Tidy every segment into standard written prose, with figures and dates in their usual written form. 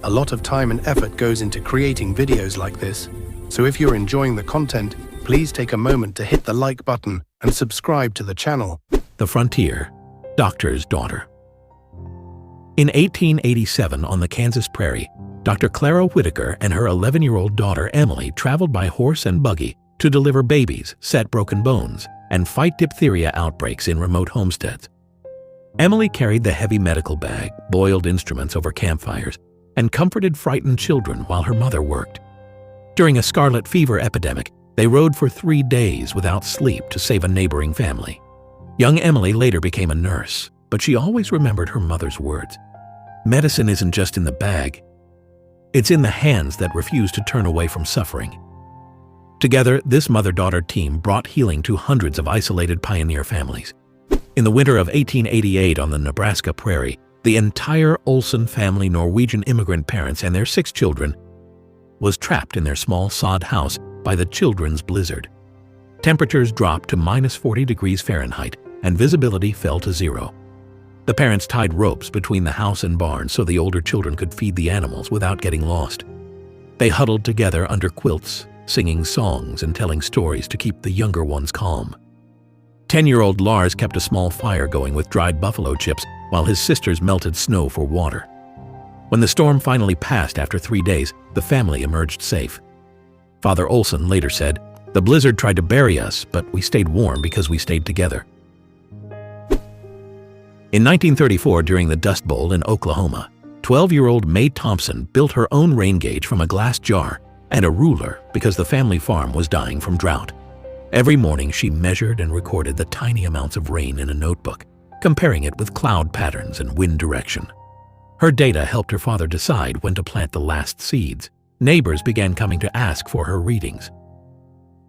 A lot of time and effort goes into creating videos like this, so if you're enjoying the content, please take a moment to hit the like button and subscribe to the channel. The Frontier, Doctor's Daughter. In 1887 on the Kansas prairie, Dr. Clara Whitaker and her 11-year-old daughter Emily traveled by horse and buggy to deliver babies, set broken bones, and fight diphtheria outbreaks in remote homesteads. Emily carried the heavy medical bag, boiled instruments over campfires, and comforted frightened children while her mother worked. During a scarlet fever epidemic, they rode for 3 days without sleep to save a neighboring family. Young Emily later became a nurse, but she always remembered her mother's words. Medicine isn't just in the bag. It's in the hands that refuse to turn away from suffering. Together, this mother-daughter team brought healing to hundreds of isolated pioneer families. In the winter of 1888 on the Nebraska prairie, the entire Olson family, Norwegian immigrant parents and their 6 children, was trapped in their small sod house by the children's blizzard. Temperatures dropped to -40 degrees Fahrenheit and visibility fell to 0. The parents tied ropes between the house and barn so the older children could feed the animals without getting lost. They huddled together under quilts, singing songs and telling stories to keep the younger ones calm. 10-year-old Lars kept a small fire going with dried buffalo chips while his sisters melted snow for water. When the storm finally passed after 3 days, the family emerged safe. Father Olson later said, "The blizzard tried to bury us, but we stayed warm because we stayed together." In 1934, during the Dust Bowl in Oklahoma, 12-year-old Mae Thompson built her own rain gauge from a glass jar and a ruler because the family farm was dying from drought. Every morning she measured and recorded the tiny amounts of rain in a notebook, comparing it with cloud patterns and wind direction. Her data helped her father decide when to plant the last seeds. Neighbors began coming to ask for her readings.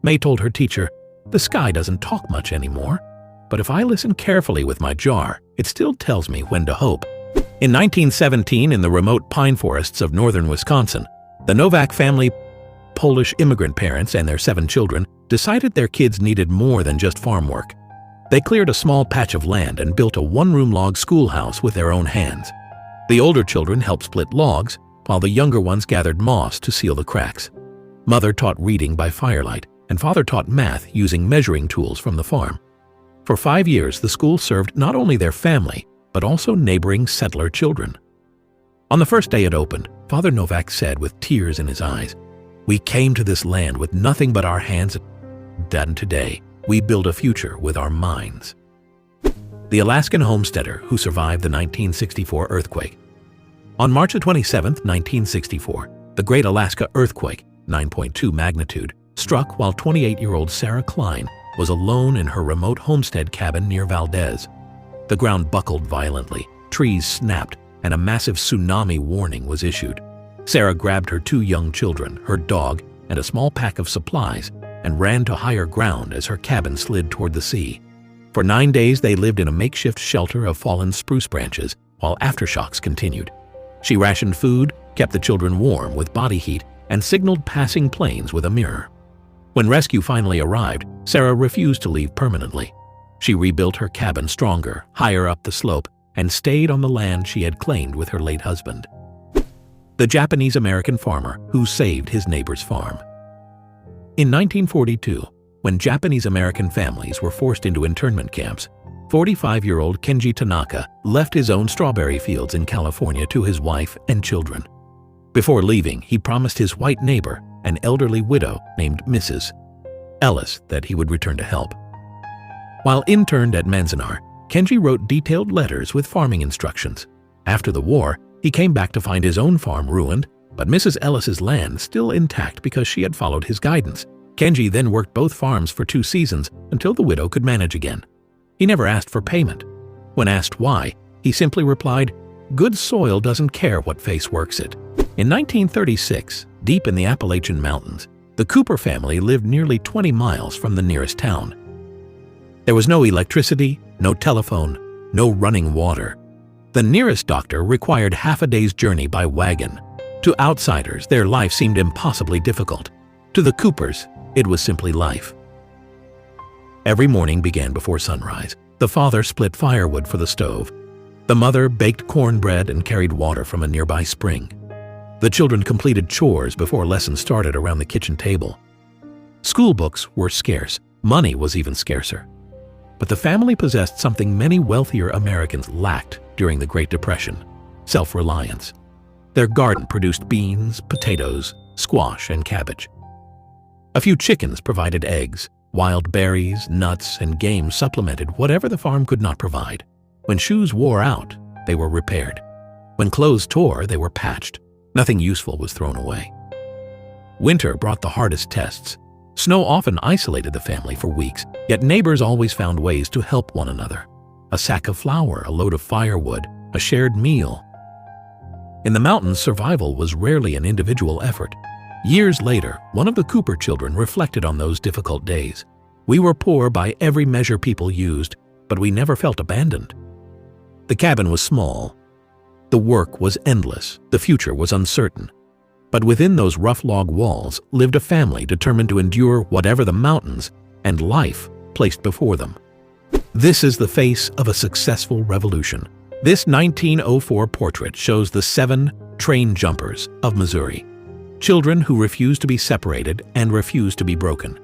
Mae told her teacher, "The sky doesn't talk much anymore, but if I listen carefully with my jar, it still tells me when to hope." In 1917, in the remote pine forests of northern Wisconsin, the Novak family, Polish immigrant parents and their 7 children, decided their kids needed more than just farm work. They cleared a small patch of land and built a 1-room log schoolhouse with their own hands. The older children helped split logs, while the younger ones gathered moss to seal the cracks. Mother taught reading by firelight, and father taught math using measuring tools from the farm. For 5 years, the school served not only their family, but also neighboring settler children. On the first day it opened, Father Novak said with tears in his eyes, "We came to this land with nothing but our hands, and today we build a future with our minds." The Alaskan homesteader who survived the 1964 earthquake. On March 27, 1964, the Great Alaska Earthquake, 9.2 magnitude, struck while 28-year-old Sarah Klein was alone in her remote homestead cabin near Valdez. The ground buckled violently, trees snapped, and a massive tsunami warning was issued. Sarah grabbed her 2 young children, her dog, and a small pack of supplies and ran to higher ground as her cabin slid toward the sea. For 9 days they lived in a makeshift shelter of fallen spruce branches while aftershocks continued. She rationed food, kept the children warm with body heat, and signaled passing planes with a mirror. When rescue finally arrived, Sarah refused to leave permanently. She rebuilt her cabin stronger, higher up the slope, and stayed on the land she had claimed with her late husband. The Japanese-American farmer who saved his neighbor's farm. In 1942, when Japanese-American families were forced into internment camps, 45-year-old Kenji Tanaka left his own strawberry fields in California to his wife and children. Before leaving, he promised his white neighbor, an elderly widow named Mrs. Ellis, that he would return to help. While interned at Manzanar, Kenji wrote detailed letters with farming instructions. After the war, he came back to find his own farm ruined, but Mrs. Ellis's land still intact because she had followed his guidance. Kenji then worked both farms for 2 seasons until the widow could manage again. He never asked for payment. When asked why, he simply replied, "Good soil doesn't care what face works it." In 1936, deep in the Appalachian Mountains, the Cooper family lived nearly 20 miles from the nearest town. There was no electricity, no telephone, no running water. The nearest doctor required half a day's journey by wagon. To outsiders, their life seemed impossibly difficult. To the Coopers, it was simply life. Every morning began before sunrise. The father split firewood for the stove. The mother baked cornbread and carried water from a nearby spring. The children completed chores before lessons started around the kitchen table. School books were scarce. Money was even scarcer. But the family possessed something many wealthier Americans lacked during the Great Depression: self-reliance. Their garden produced beans, potatoes, squash, and cabbage. A few chickens provided eggs. Wild berries, nuts, and game supplemented whatever the farm could not provide. When shoes wore out, they were repaired. When clothes tore, they were patched. Nothing useful was thrown away. Winter brought the hardest tests. Snow often isolated the family for weeks, yet neighbors always found ways to help one another. A sack of flour, a load of firewood, a shared meal. In the mountains, survival was rarely an individual effort. Years later, one of the Cooper children reflected on those difficult days. "We were poor by every measure people used, but we never felt abandoned." The cabin was small. The work was endless. The future was uncertain. But within those rough log walls lived a family determined to endure whatever the mountains and life placed before them. This is the face of a successful revolution. This 1904 portrait shows the 7 train jumpers of Missouri. Children who refused to be separated and refused to be broken.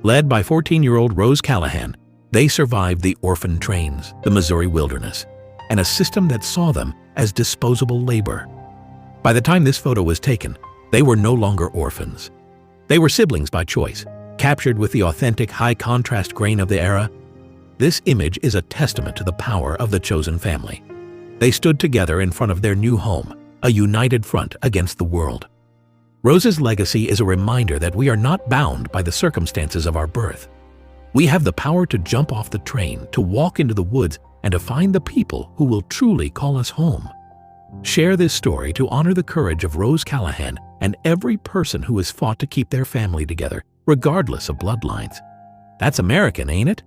Led by 14-year-old Rose Callahan, they survived the orphan trains, the Missouri wilderness, and a system that saw them as disposable labor. By the time this photo was taken, they were no longer orphans. They were siblings by choice, captured with the authentic high-contrast grain of the era. This image is a testament to the power of the chosen family. They stood together in front of their new home, a united front against the world. Rose's legacy is a reminder that we are not bound by the circumstances of our birth. We have the power to jump off the train, to walk into the woods, and to find the people who will truly call us home. Share this story to honor the courage of Rose Callahan and every person who has fought to keep their family together, regardless of bloodlines. That's American, ain't it?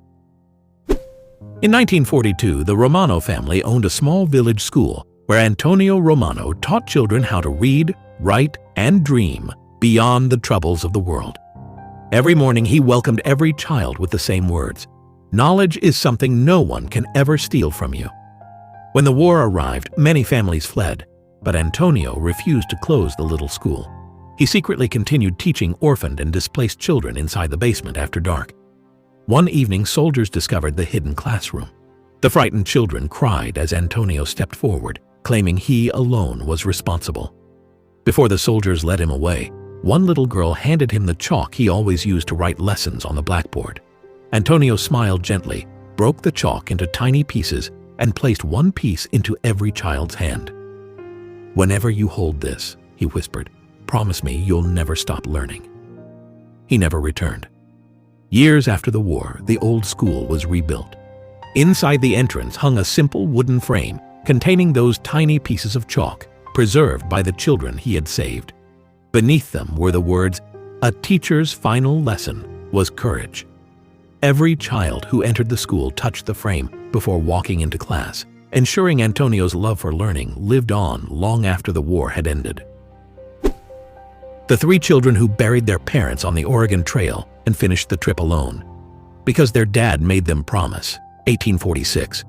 In 1942, the Romano family owned a small village school where Antonio Romano taught children how to read, write, and dream beyond the troubles of the world. Every morning he welcomed every child with the same words: "Knowledge is something no one can ever steal from you." When the war arrived, many families fled, but Antonio refused to close the little school. He secretly continued teaching orphaned and displaced children inside the basement after dark. One evening, soldiers discovered the hidden classroom. The frightened children cried as Antonio stepped forward, claiming he alone was responsible. Before the soldiers led him away, one little girl handed him the chalk he always used to write lessons on the blackboard. Antonio smiled gently, broke the chalk into tiny pieces, and placed one piece into every child's hand. "Whenever you hold this," he whispered, "promise me you'll never stop learning." He never returned. Years after the war, the old school was rebuilt. Inside the entrance hung a simple wooden frame containing those tiny pieces of chalk, preserved by the children he had saved. Beneath them were the words, "A teacher's final lesson was courage." Every child who entered the school touched the frame before walking into class, ensuring Antonio's love for learning lived on long after the war had ended. The 3 children who buried their parents on the Oregon Trail and finished the trip alone, because their dad made them promise. 1846.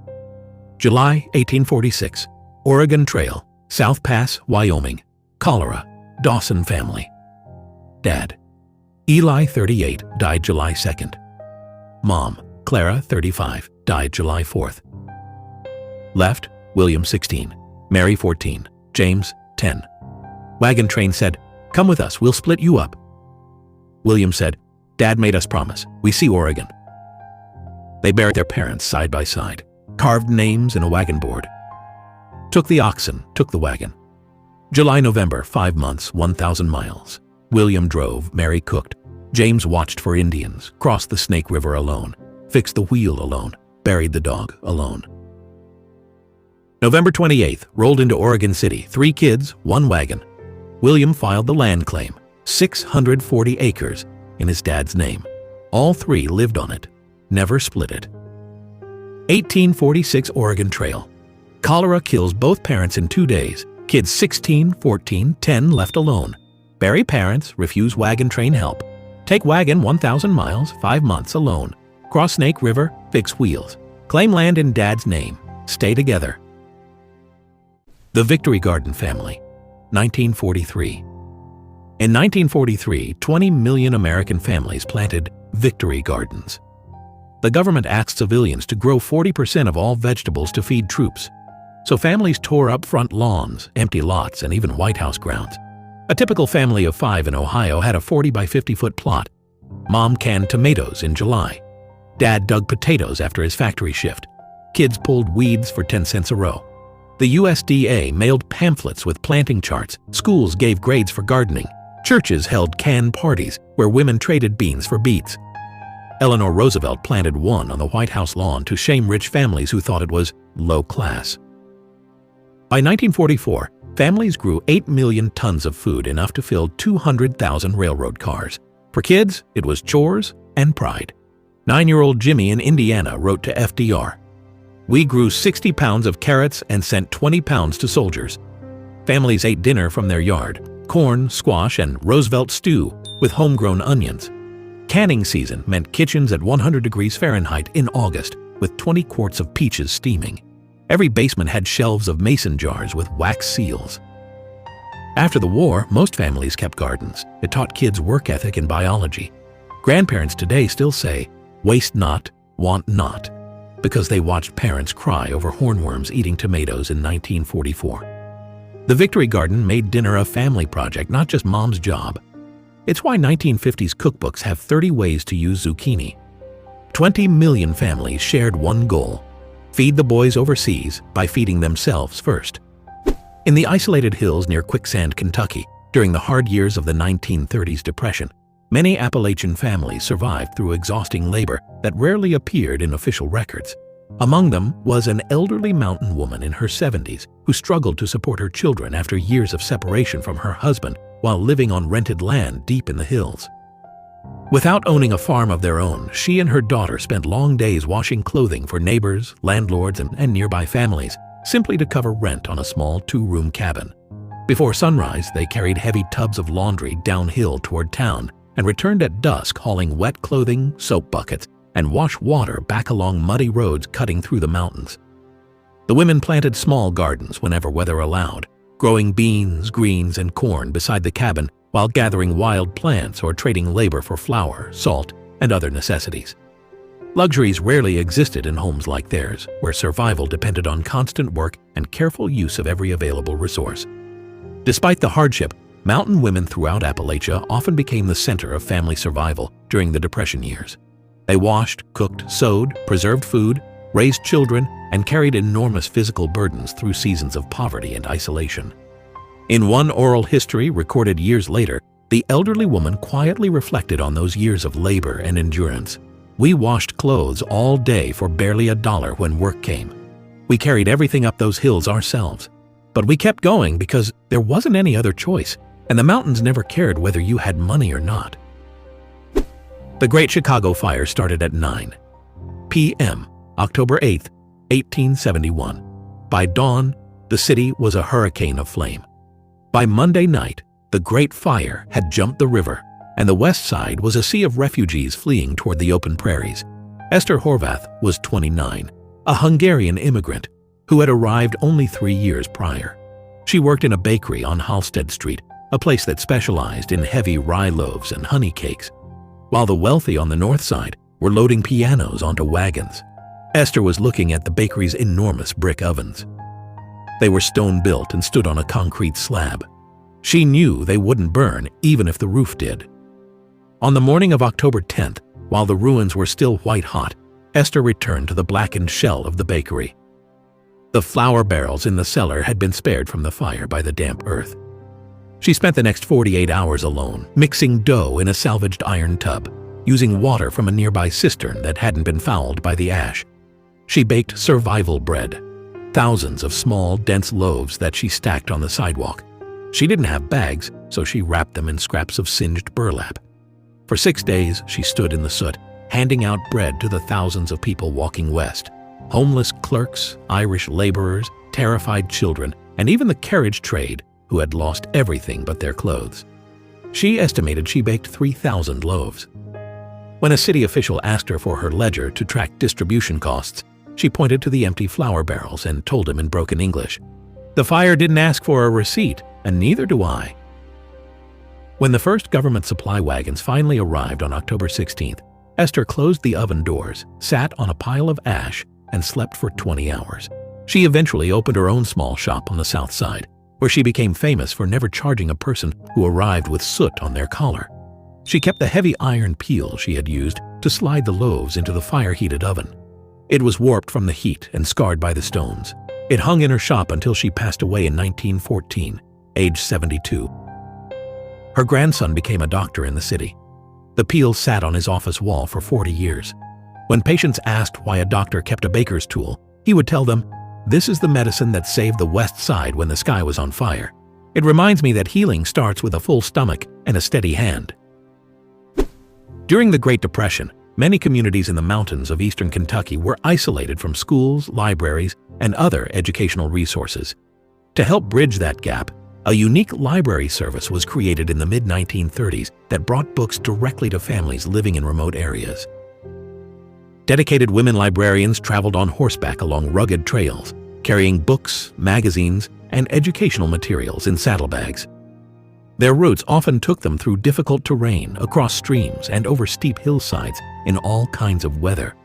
July 1846, Oregon Trail, South Pass, Wyoming. Cholera, Dawson family. Dad: Eli, 38, died July 2nd. Mom: Clara, 35, died July 4th. Left: William, 16, Mary, 14, James, 10. Wagon train said, "Come with us, we'll split you up." William said, "Dad made us promise. We see Oregon." They buried their parents side by side, carved names in a wagon board. Took the oxen, took the wagon. July, November, 5 months, 1,000 miles. William drove, Mary cooked. James watched for Indians, crossed the Snake River alone, fixed the wheel alone, buried the dog alone. November 28th, rolled into Oregon City, 3 kids, 1 wagon. William filed the land claim, 640 acres, in his dad's name. All 3 lived on it, never split it. 1846 Oregon Trail. Cholera kills both parents in 2 days. Kids 16, 14, 10 left alone. Bury parents, refuse wagon train help. Take wagon 1,000 miles, 5 months alone. Cross Snake River, fix wheels. Claim land in dad's name. Stay together. The Victory Garden family. 1943. In 1943, 20 million American families planted victory gardens. The government asked civilians to grow 40% of all vegetables to feed troops. So families tore up front lawns, empty lots, and even White House grounds. A typical family of 5 in Ohio had a 40 by 50-foot plot. Mom canned tomatoes in July. Dad dug potatoes after his factory shift. Kids pulled weeds for 10 cents a row. The USDA mailed pamphlets with planting charts. Schools gave grades for gardening. Churches held can parties where women traded beans for beets. Eleanor Roosevelt planted one on the White House lawn to shame rich families who thought it was low class. By 1944, families grew 8 million tons of food, enough to fill 200,000 railroad cars. For kids, it was chores and pride. 9-year-old Jimmy in Indiana wrote to FDR, "We grew 60 pounds of carrots and sent 20 pounds to soldiers." Families ate dinner from their yard, corn, squash, and Roosevelt stew with homegrown onions. Canning season meant kitchens at 100 degrees Fahrenheit in August, with 20 quarts of peaches steaming. Every basement had shelves of mason jars with wax seals. After the war, most families kept gardens. It taught kids work ethic and biology. Grandparents today still say, "Waste not, want not," because they watched parents cry over hornworms eating tomatoes in 1944. The Victory Garden made dinner a family project, not just mom's job. It's why 1950s cookbooks have 30 ways to use zucchini. 20 million families shared one goal: feed the boys overseas by feeding themselves first. In the isolated hills near Quicksand, Kentucky, during the hard years of the 1930s Depression, many Appalachian families survived through exhausting labor that rarely appeared in official records. Among them was an elderly mountain woman in her 70s who struggled to support her children after years of separation from her husband while living on rented land deep in the hills. Without owning a farm of their own, she and her daughter spent long days washing clothing for neighbors, landlords, and nearby families, simply to cover rent on a small 2-room cabin. Before sunrise, they carried heavy tubs of laundry downhill toward town and returned at dusk hauling wet clothing, soap buckets, and wash water back along muddy roads cutting through the mountains. The women planted small gardens whenever weather allowed, growing beans, greens, and corn beside the cabin while gathering wild plants or trading labor for flour, salt, and other necessities. Luxuries rarely existed in homes like theirs, where survival depended on constant work and careful use of every available resource. Despite the hardship, mountain women throughout Appalachia often became the center of family survival during the Depression years. They washed, cooked, sewed, preserved food, raised children, and carried enormous physical burdens through seasons of poverty and isolation. In one oral history recorded years later, the elderly woman quietly reflected on those years of labor and endurance. "We washed clothes all day for barely $1 when work came. We carried everything up those hills ourselves. But we kept going because there wasn't any other choice, and the mountains never cared whether you had money or not." The Great Chicago Fire started at 9 p.m., October 8, 1871. By dawn, the city was a hurricane of flame. By Monday night, the Great Fire had jumped the river, and the west side was a sea of refugees fleeing toward the open prairies. Esther Horvath was 29, a Hungarian immigrant who had arrived only 3 years prior. She worked in a bakery on Halsted Street, a place that specialized in heavy rye loaves and honey cakes, while the wealthy on the north side were loading pianos onto wagons. Esther was looking at the bakery's enormous brick ovens. They were stone-built and stood on a concrete slab. She knew they wouldn't burn even if the roof did. On the morning of October 10th, while the ruins were still white-hot, Esther returned to the blackened shell of the bakery. The flour barrels in the cellar had been spared from the fire by the damp earth. She spent the next 48 hours alone, mixing dough in a salvaged iron tub, using water from a nearby cistern that hadn't been fouled by the ash. She baked survival bread, thousands of small, dense loaves that she stacked on the sidewalk. She didn't have bags, so she wrapped them in scraps of singed burlap. For 6 days, she stood in the soot, handing out bread to the thousands of people walking west. Homeless clerks, Irish laborers, terrified children, and even the carriage trade, who had lost everything but their clothes. She estimated she baked 3,000 loaves. When a city official asked her for her ledger to track distribution costs, she pointed to the empty flour barrels and told him in broken English, "The fire didn't ask for a receipt, and neither do I. When the first government supply wagons finally arrived on October 16th, Esther closed the oven doors, sat on a pile of ash, and slept for 20 hours. She eventually opened her own small shop on the south side, where she became famous for never charging a person who arrived with soot on their collar. She kept the heavy iron peel she had used to slide the loaves into the fire-heated oven. It was warped from the heat and scarred by the stones. It hung in her shop until she passed away in 1914, aged 72. Her grandson became a doctor in the city. The peel sat on his office wall for 40 years. When patients asked why a doctor kept a baker's tool, he would tell them, "This is the medicine that saved the West Side when the sky was on fire. It reminds me that healing starts with a full stomach and a steady hand." During the Great Depression, many communities in the mountains of eastern Kentucky were isolated from schools, libraries, and other educational resources. To help bridge that gap, a unique library service was created in the mid-1930s that brought books directly to families living in remote areas. Dedicated women librarians traveled on horseback along rugged trails, carrying books, magazines, and educational materials in saddlebags. Their routes often took them through difficult terrain, across streams, and over steep hillsides in all kinds of weather.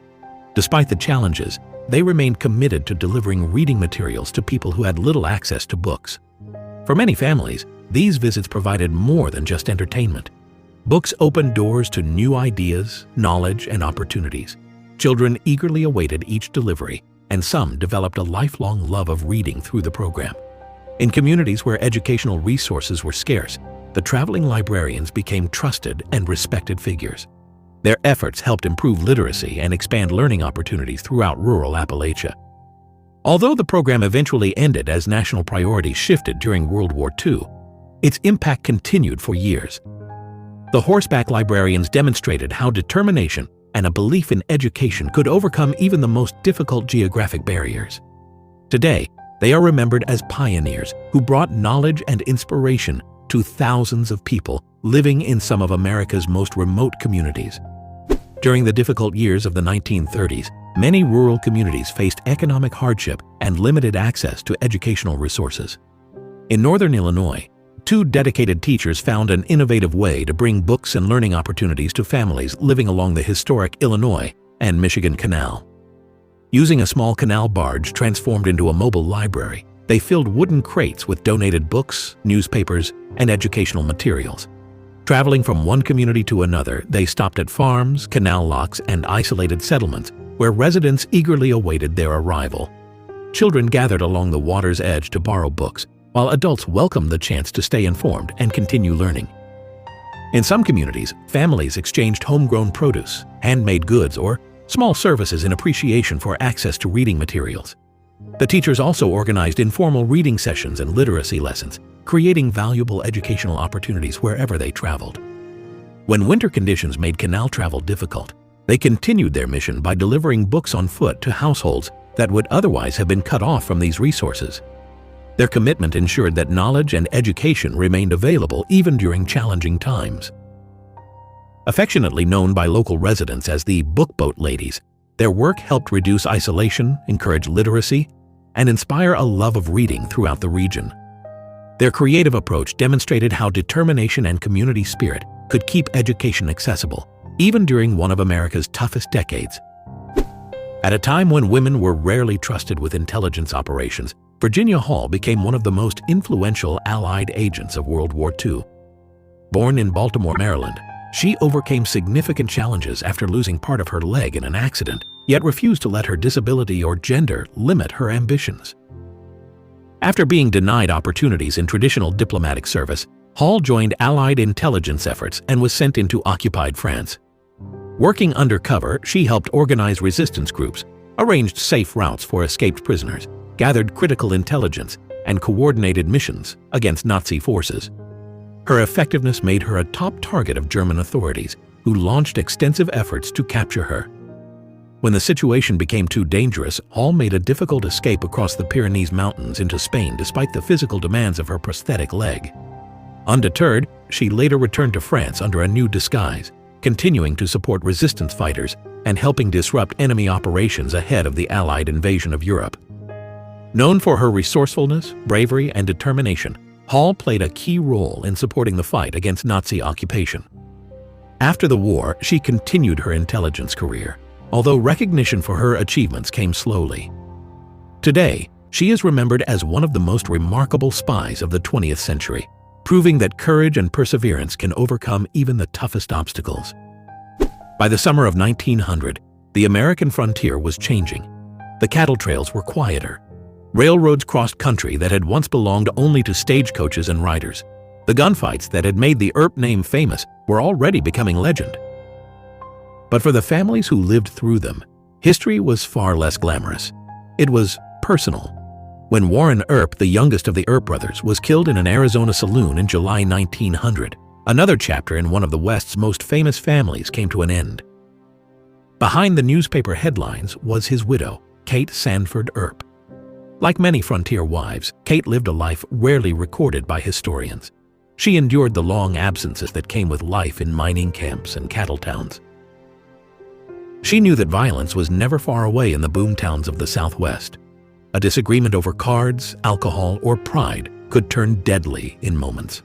Despite the challenges, they remained committed to delivering reading materials to people who had little access to books. For many families, these visits provided more than just entertainment. Books opened doors to new ideas, knowledge, and opportunities. Children eagerly awaited each delivery, and some developed a lifelong love of reading through the program. In communities where educational resources were scarce, the traveling librarians became trusted and respected figures. Their efforts helped improve literacy and expand learning opportunities throughout rural Appalachia. Although the program eventually ended as national priorities shifted during World War II, its impact continued for years. The horseback librarians demonstrated how determination and a belief in education could overcome even the most difficult geographic barriers. Today, they are remembered as pioneers who brought knowledge and inspiration to thousands of people living in some of America's most remote communities. During the difficult years of the 1930s, many rural communities faced economic hardship and limited access to educational resources. In northern Illinois, 2 dedicated teachers found an innovative way to bring books and learning opportunities to families living along the historic Illinois and Michigan Canal. Using a small canal barge transformed into a mobile library, they filled wooden crates with donated books, newspapers, and educational materials. Traveling from one community to another, they stopped at farms, canal locks, and isolated settlements where residents eagerly awaited their arrival. Children gathered along the water's edge to borrow books, while adults welcomed the chance to stay informed and continue learning. In some communities, families exchanged homegrown produce, handmade goods, or small services in appreciation for access to reading materials. The teachers also organized informal reading sessions and literacy lessons, creating valuable educational opportunities wherever they traveled. When winter conditions made canal travel difficult, they continued their mission by delivering books on foot to households that would otherwise have been cut off from these resources. Their commitment ensured that knowledge and education remained available even during challenging times. Affectionately known by local residents as the Book Boat Ladies, their work helped reduce isolation, encourage literacy, and inspire a love of reading throughout the region. Their creative approach demonstrated how determination and community spirit could keep education accessible, even during one of America's toughest decades. At a time when women were rarely trusted with intelligence operations, Virginia Hall became one of the most influential Allied agents of World War II. Born in Baltimore, Maryland, she overcame significant challenges after losing part of her leg in an accident, yet refused to let her disability or gender limit her ambitions. After being denied opportunities in traditional diplomatic service, Hall joined Allied intelligence efforts and was sent into occupied France. Working undercover, she helped organize resistance groups, arranged safe routes for escaped prisoners, gathered critical intelligence, and coordinated missions against Nazi forces. Her effectiveness made her a top target of German authorities, who launched extensive efforts to capture her. When the situation became too dangerous, Hall made a difficult escape across the Pyrenees Mountains into Spain despite the physical demands of her prosthetic leg. Undeterred, she later returned to France under a new disguise, continuing to support resistance fighters and helping disrupt enemy operations ahead of the Allied invasion of Europe. Known for her resourcefulness, bravery, and determination, Hall played a key role in supporting the fight against Nazi occupation. After the war, she continued her intelligence career, although recognition for her achievements came slowly. Today, she is remembered as one of the most remarkable spies of the 20th century, proving that courage and perseverance can overcome even the toughest obstacles. By the summer of 1900, the American frontier was changing. The cattle trails were quieter. Railroads crossed country that had once belonged only to stagecoaches and riders. The gunfights that had made the Earp name famous were already becoming legend. But for the families who lived through them, history was far less glamorous. It was personal. When Warren Earp, the youngest of the Earp brothers, was killed in an Arizona saloon in July 1900, another chapter in one of the West's most famous families came to an end. Behind the newspaper headlines was his widow, Kate Sanford Earp. Like many frontier wives, Kate lived a life rarely recorded by historians. She endured the long absences that came with life in mining camps and cattle towns. She knew that violence was never far away in the boom towns of the Southwest. A disagreement over cards, alcohol, or pride could turn deadly in moments.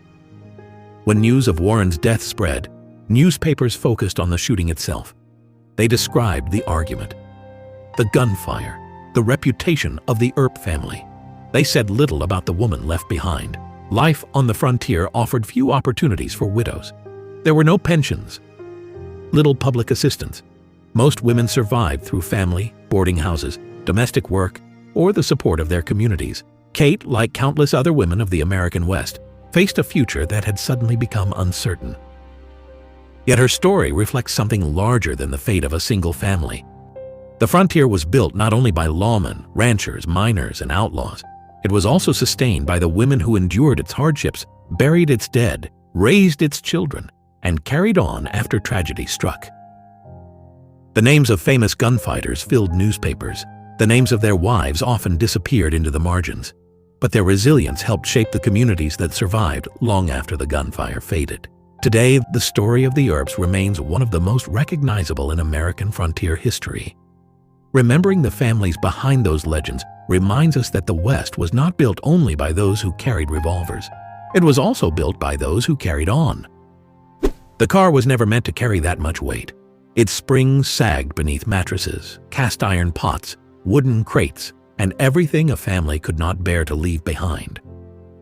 When news of Warren's death spread, newspapers focused on the shooting itself. They described the argument, the gunfire, the reputation of the Earp family. They said little about the woman left behind. Life on the frontier offered few opportunities for widows. There were no pensions, little public assistance. Most women survived through family, boarding houses, domestic work, or the support of their communities. Kate, like countless other women of the American West, faced a future that had suddenly become uncertain. Yet her story reflects something larger than the fate of a single family. The frontier was built not only by lawmen, ranchers, miners, and outlaws. It was also sustained by the women who endured its hardships, buried its dead, raised its children, and carried on after tragedy struck. The names of famous gunfighters filled newspapers. The names of their wives often disappeared into the margins. But their resilience helped shape the communities that survived long after the gunfire faded. Today, the story of the Earps remains one of the most recognizable in American frontier history. Remembering the families behind those legends reminds us that the West was not built only by those who carried revolvers. It was also built by those who carried on. The car was never meant to carry that much weight. Its springs sagged beneath mattresses, cast iron pots, wooden crates, and everything a family could not bear to leave behind.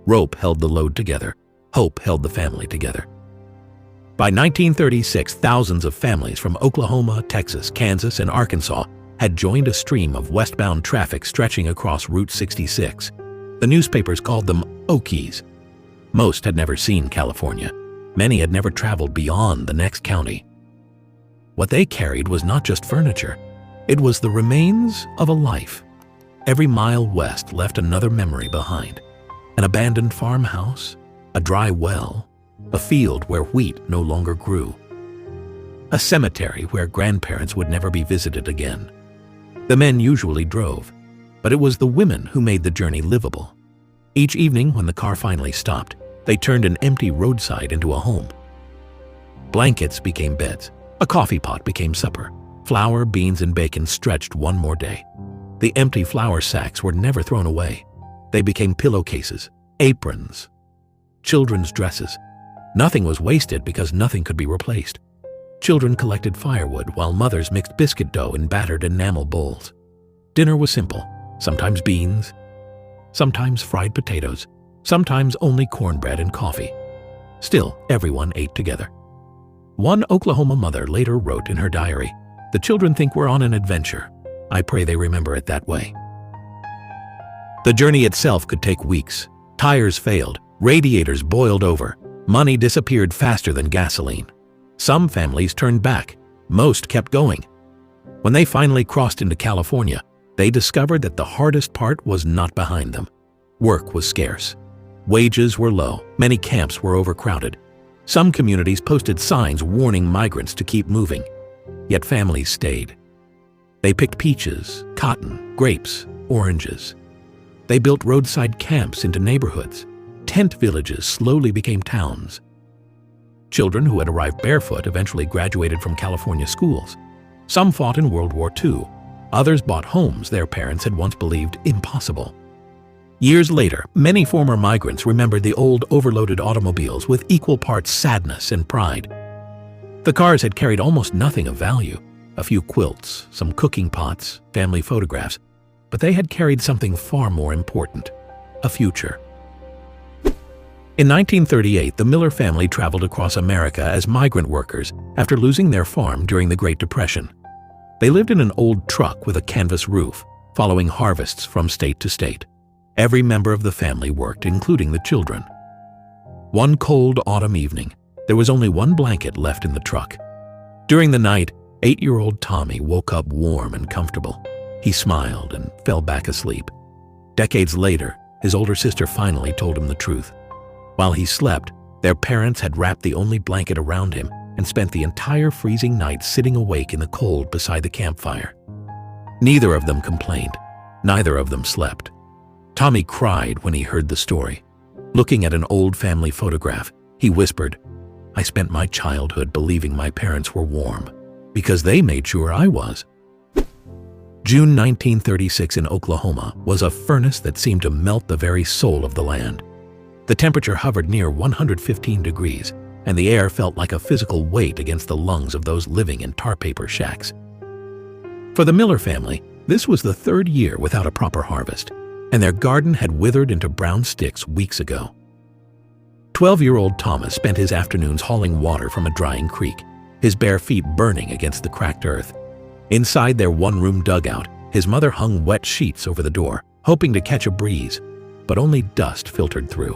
Rope held the load together. Hope held the family together. By 1936, thousands of families from Oklahoma, Texas, Kansas, and Arkansas had joined a stream of westbound traffic stretching across Route 66. The newspapers called them Okies. Most had never seen California. Many had never traveled beyond the next county. What they carried was not just furniture. It was the remains of a life. Every mile west left another memory behind. An abandoned farmhouse, a dry well, a field where wheat no longer grew, a cemetery where grandparents would never be visited again. The men usually drove, but it was the women who made the journey livable. Each evening, when the car finally stopped, they turned an empty roadside into a home. Blankets became beds. A coffee pot became supper. Flour, beans, and bacon stretched one more day. The empty flour sacks were never thrown away. They became pillowcases, aprons, children's dresses. Nothing was wasted because nothing could be replaced. Children collected firewood while mothers mixed biscuit dough in battered enamel bowls. Dinner was simple, sometimes beans, sometimes fried potatoes, sometimes only cornbread and coffee. Still, everyone ate together. One Oklahoma mother later wrote in her diary, "The children think we're on an adventure. I pray they remember it that way." The journey itself could take weeks. Tires failed, radiators boiled over, money disappeared faster than gasoline. Some families turned back, most kept going. When they finally crossed into California, they discovered that the hardest part was not behind them. Work was scarce. Wages were low, many camps were overcrowded. Some communities posted signs warning migrants to keep moving, yet families stayed. They picked peaches, cotton, grapes, oranges. They built roadside camps into neighborhoods. Tent villages slowly became towns. Children who had arrived barefoot eventually graduated from California schools. Some fought in World War II. Others bought homes their parents had once believed impossible. Years later, many former migrants remembered the old overloaded automobiles with equal parts sadness and pride. The cars had carried almost nothing of value, a few quilts, some cooking pots, family photographs, but they had carried something far more important, a future. In 1938, the Miller family traveled across America as migrant workers after losing their farm during the Great Depression. They lived in an old truck with a canvas roof, following harvests from state to state. Every member of the family worked, including the children. One cold autumn evening, there was only one blanket left in the truck. During the night, 8-year-old Tommy woke up warm and comfortable. He smiled and fell back asleep. Decades later, his older sister finally told him the truth. While he slept, their parents had wrapped the only blanket around him and spent the entire freezing night sitting awake in the cold beside the campfire. Neither of them complained. Neither of them slept. Tommy cried when he heard the story. Looking at an old family photograph, he whispered, "I spent my childhood believing my parents were warm, because they made sure I was." June 1936 in Oklahoma was a furnace that seemed to melt the very soul of the land. The temperature hovered near 115 degrees, and the air felt like a physical weight against the lungs of those living in tar paper shacks. For the Miller family, this was the third year without a proper harvest, and their garden had withered into brown sticks weeks ago. 12-year-old Thomas spent his afternoons hauling water from a drying creek, his bare feet burning against the cracked earth. Inside their one-room dugout, his mother hung wet sheets over the door, hoping to catch a breeze, but only dust filtered through.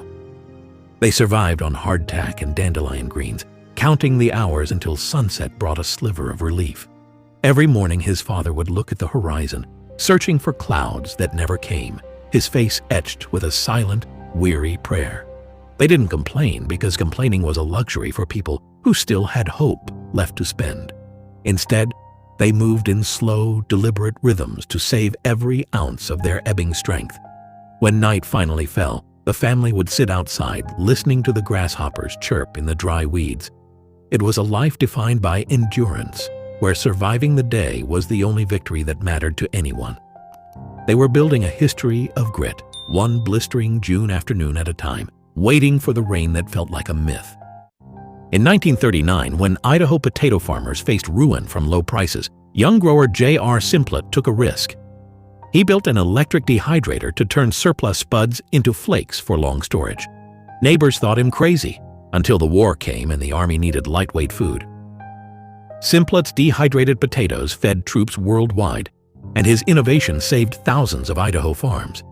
They survived on hardtack and dandelion greens, counting the hours until sunset brought a sliver of relief. Every morning his father would look at the horizon, searching for clouds that never came, his face etched with a silent, weary prayer. They didn't complain because complaining was a luxury for people who still had hope left to spend. Instead, they moved in slow, deliberate rhythms to save every ounce of their ebbing strength. When night finally fell, the family would sit outside, listening to the grasshoppers chirp in the dry weeds. It was a life defined by endurance, where surviving the day was the only victory that mattered to anyone. They were building a history of grit, one blistering June afternoon at a time, waiting for the rain that felt like a myth. In 1939, when Idaho potato farmers faced ruin from low prices, young grower J.R. Simplet took a risk. He built an electric dehydrator to turn surplus spuds into flakes for long storage. Neighbors thought him crazy, until the war came and the army needed lightweight food. Simplet's dehydrated potatoes fed troops worldwide, and his innovation saved thousands of Idaho farms.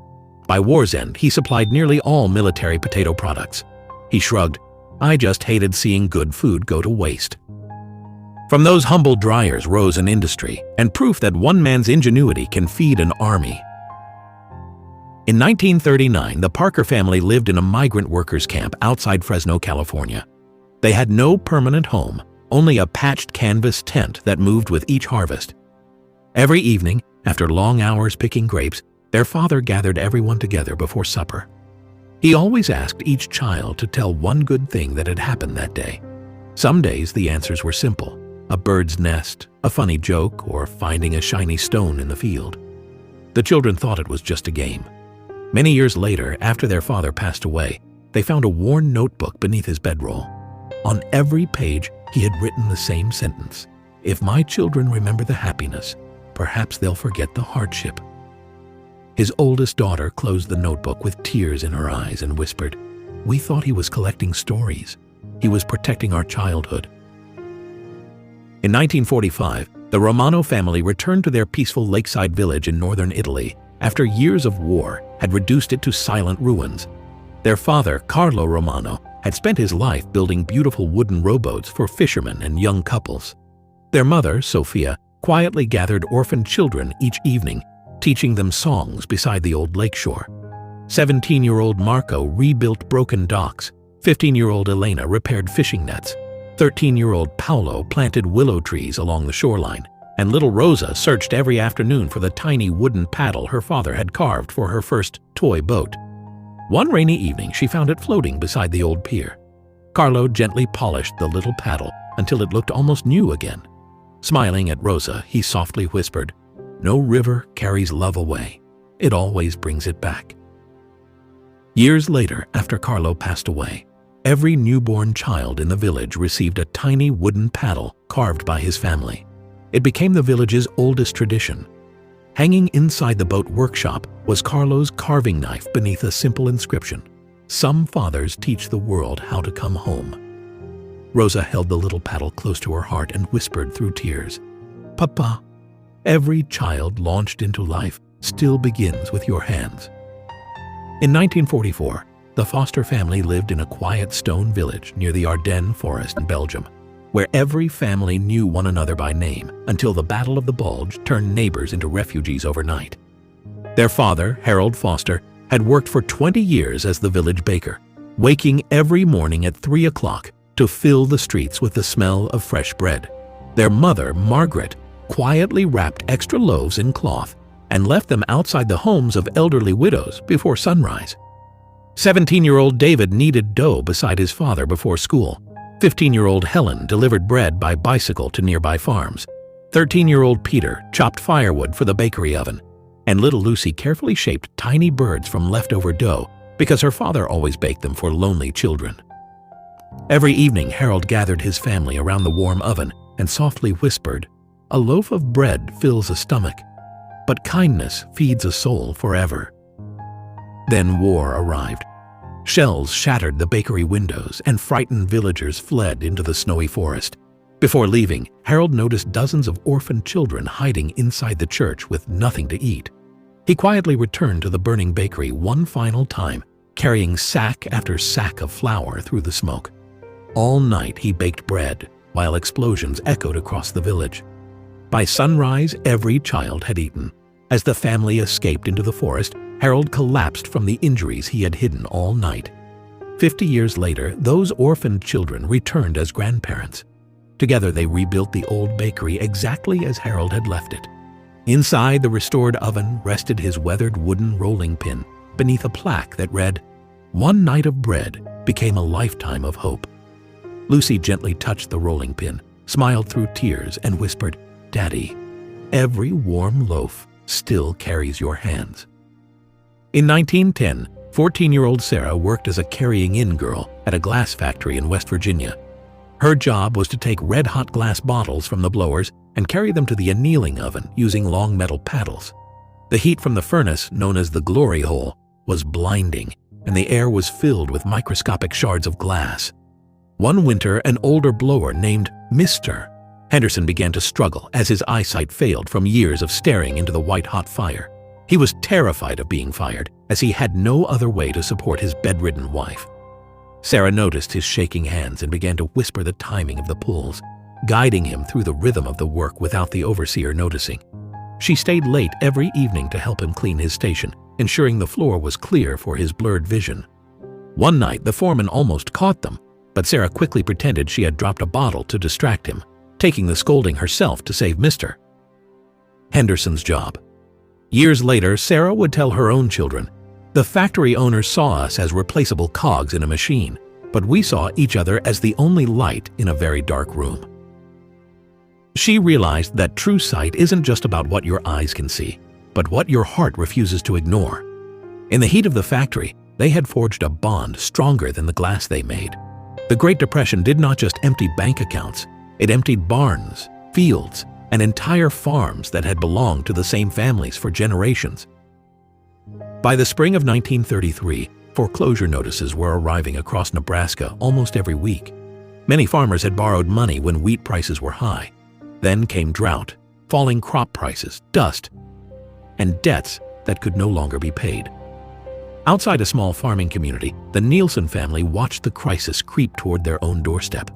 By war's end, he supplied nearly all military potato products. He shrugged, "I just hated seeing good food go to waste." From those humble dryers rose an industry, and proof that one man's ingenuity can feed an army. In 1939, the Parker family lived in a migrant workers' camp outside Fresno, California. They had no permanent home, only a patched canvas tent that moved with each harvest. Every evening, after long hours picking grapes, their father gathered everyone together before supper. He always asked each child to tell one good thing that had happened that day. Some days the answers were simple: a bird's nest, a funny joke, or finding a shiny stone in the field. The children thought it was just a game. Many years later, after their father passed away, they found a worn notebook beneath his bedroll. On every page, he had written the same sentence: "If my children remember the happiness, perhaps they'll forget the hardship." His oldest daughter closed the notebook with tears in her eyes and whispered, "We thought he was collecting stories. He was protecting our childhood." In 1945, the Romano family returned to their peaceful lakeside village in northern Italy after years of war had reduced it to silent ruins. Their father, Carlo Romano, had spent his life building beautiful wooden rowboats for fishermen and young couples. Their mother, Sophia, quietly gathered orphaned children each evening, teaching them songs beside the old lakeshore. 17-year-old Marco rebuilt broken docks. 15-year-old Elena repaired fishing nets. 13-year-old Paolo planted willow trees along the shoreline, and little Rosa searched every afternoon for the tiny wooden paddle her father had carved for her first toy boat. One rainy evening, she found it floating beside the old pier. Carlo gently polished the little paddle until it looked almost new again. Smiling at Rosa, he softly whispered, "No river carries love away. It always brings it back." Years later, after Carlo passed away, every newborn child in the village received a tiny wooden paddle carved by his family. It became the village's oldest tradition. Hanging inside the boat workshop was Carlo's carving knife beneath a simple inscription: "Some fathers teach the world how to come home." Rosa held the little paddle close to her heart and whispered through tears, "Papa, every child launched into life still begins with your hands." In 1944, the Foster family lived in a quiet stone village near the Ardennes forest in Belgium, where every family knew one another by name until the Battle of the Bulge turned neighbors into refugees overnight. Their father, Harold Foster, had worked for 20 years as the village baker, waking every morning at 3 o'clock to fill the streets with the smell of fresh bread. Their mother, Margaret, quietly wrapped extra loaves in cloth and left them outside the homes of elderly widows before sunrise. 17-year-old David kneaded dough beside his father before school. 15-year-old Helen delivered bread by bicycle to nearby farms. 13-year-old Peter chopped firewood for the bakery oven. And little Lucy carefully shaped tiny birds from leftover dough because her father always baked them for lonely children. Every evening, Harold gathered his family around the warm oven and softly whispered, "A loaf of bread fills a stomach, but kindness feeds a soul forever." Then war arrived. Shells shattered the bakery windows and frightened villagers fled into the snowy forest. Before leaving, Harold noticed dozens of orphaned children hiding inside the church with nothing to eat. He quietly returned to the burning bakery one final time, carrying sack after sack of flour through the smoke. All night he baked bread, while explosions echoed across the village. By sunrise, every child had eaten. As the family escaped into the forest, Harold collapsed from the injuries he had hidden all night. 50 years later, those orphaned children returned as grandparents. Together they rebuilt the old bakery exactly as Harold had left it. Inside the restored oven rested his weathered wooden rolling pin beneath a plaque that read, "One night of bread became a lifetime of hope." Lucy gently touched the rolling pin, smiled through tears, and whispered, "Daddy, every warm loaf still carries your hands." In 1910, 14-year-old Sarah worked as a carrying-in girl at a glass factory in West Virginia. Her job was to take red-hot glass bottles from the blowers and carry them to the annealing oven using long metal paddles. The heat from the furnace, known as the glory hole, was blinding, and the air was filled with microscopic shards of glass. One winter, an older blower named Mr. Henderson began to struggle as his eyesight failed from years of staring into the white-hot fire. He was terrified of being fired, as he had no other way to support his bedridden wife. Sarah noticed his shaking hands and began to whisper the timing of the pulls, guiding him through the rhythm of the work without the overseer noticing. She stayed late every evening to help him clean his station, ensuring the floor was clear for his blurred vision. One night, the foreman almost caught them, but Sarah quickly pretended she had dropped a bottle to distract him, taking the scolding herself to save Mr. Henderson's job. Years later, Sarah would tell her own children, "The factory owners saw us as replaceable cogs in a machine, but we saw each other as the only light in a very dark room." She realized that true sight isn't just about what your eyes can see, but what your heart refuses to ignore. In the heat of the factory, they had forged a bond stronger than the glass they made. The Great Depression did not just empty bank accounts, it emptied barns, fields, and entire farms that had belonged to the same families for generations. By the spring of 1933, foreclosure notices were arriving across Nebraska almost every week. Many farmers had borrowed money when wheat prices were high. Then came drought, falling crop prices, dust, and debts that could no longer be paid. Outside a small farming community, the Nielsen family watched the crisis creep toward their own doorstep.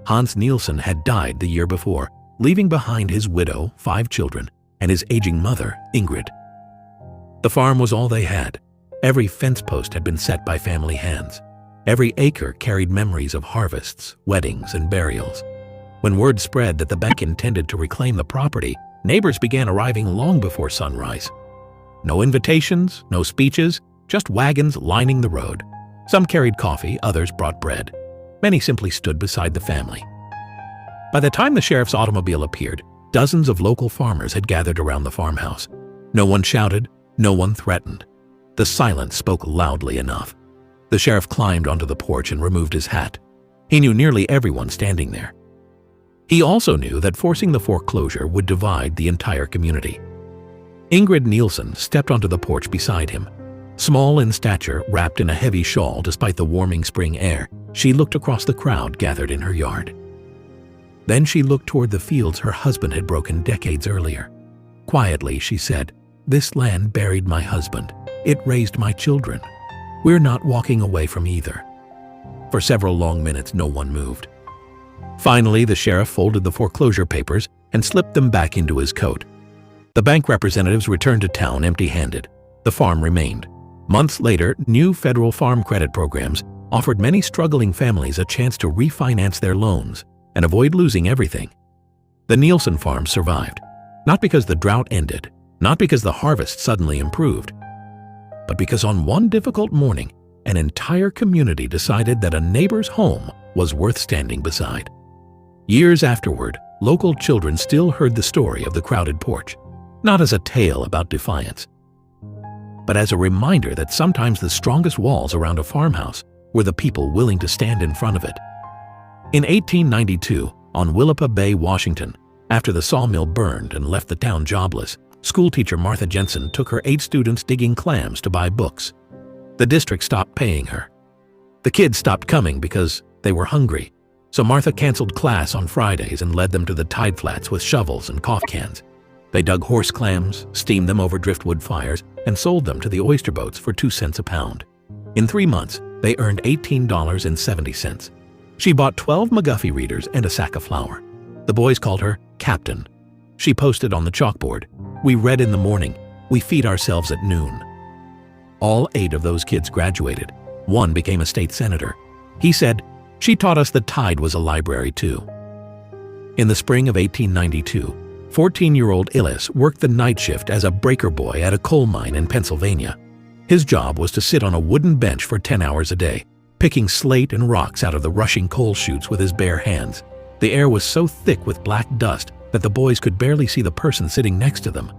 Hans Nielsen had died the year before, leaving behind his widow, 5 children, and his aging mother, Ingrid. The farm was all they had. Every fence post had been set by family hands. Every acre carried memories of harvests, weddings, and burials. When word spread that the bank intended to reclaim the property, neighbors began arriving long before sunrise. No invitations, no speeches, just wagons lining the road. Some carried coffee, others brought bread. Many simply stood beside the family. By the time the sheriff's automobile appeared, dozens of local farmers had gathered around the farmhouse. No one shouted, no one threatened. The silence spoke loudly enough. The sheriff climbed onto the porch and removed his hat. He knew nearly everyone standing there. He also knew that forcing the foreclosure would divide the entire community. Ingrid Nielsen stepped onto the porch beside him. Small in stature, wrapped in a heavy shawl despite the warming spring air, she looked across the crowd gathered in her yard. Then she looked toward the fields her husband had broken decades earlier. Quietly, she said, "This land buried my husband. It raised my children. We're not walking away from either." For several long minutes, no one moved. Finally, the sheriff folded the foreclosure papers and slipped them back into his coat. The bank representatives returned to town empty-handed. The farm remained. Months later, new federal farm credit programs offered many struggling families a chance to refinance their loans and avoid losing everything. The Nielsen farm survived, not because the drought ended, not because the harvest suddenly improved, but because on one difficult morning, an entire community decided that a neighbor's home was worth standing beside. Years afterward, local children still heard the story of the crowded porch, not as a tale about defiance, but as a reminder that sometimes the strongest walls around a farmhouse were the people willing to stand in front of it. In 1892, on Willapa Bay, Washington, after the sawmill burned and left the town jobless, schoolteacher Martha Jensen took her 8 students digging clams to buy books. The district stopped paying her. The kids stopped coming because they were hungry, so Martha canceled class on Fridays and led them to the tide flats with shovels and cough cans. They dug horse clams, steamed them over driftwood fires, and sold them to the oyster boats for 2 cents a pound. In 3 months, they earned $18.70. She bought 12 McGuffey readers and a sack of flour. The boys called her Captain. She posted on the chalkboard, "We read in the morning, we feed ourselves at noon." All 8 of those kids graduated. One became a state senator. He said, "She taught us that Tide was a library too." In the spring of 1892, 14-year-old Illis worked the night shift as a breaker boy at a coal mine in Pennsylvania. His job was to sit on a wooden bench for 10 hours a day, picking slate and rocks out of the rushing coal chutes with his bare hands. The air was so thick with black dust that the boys could barely see the person sitting next to them,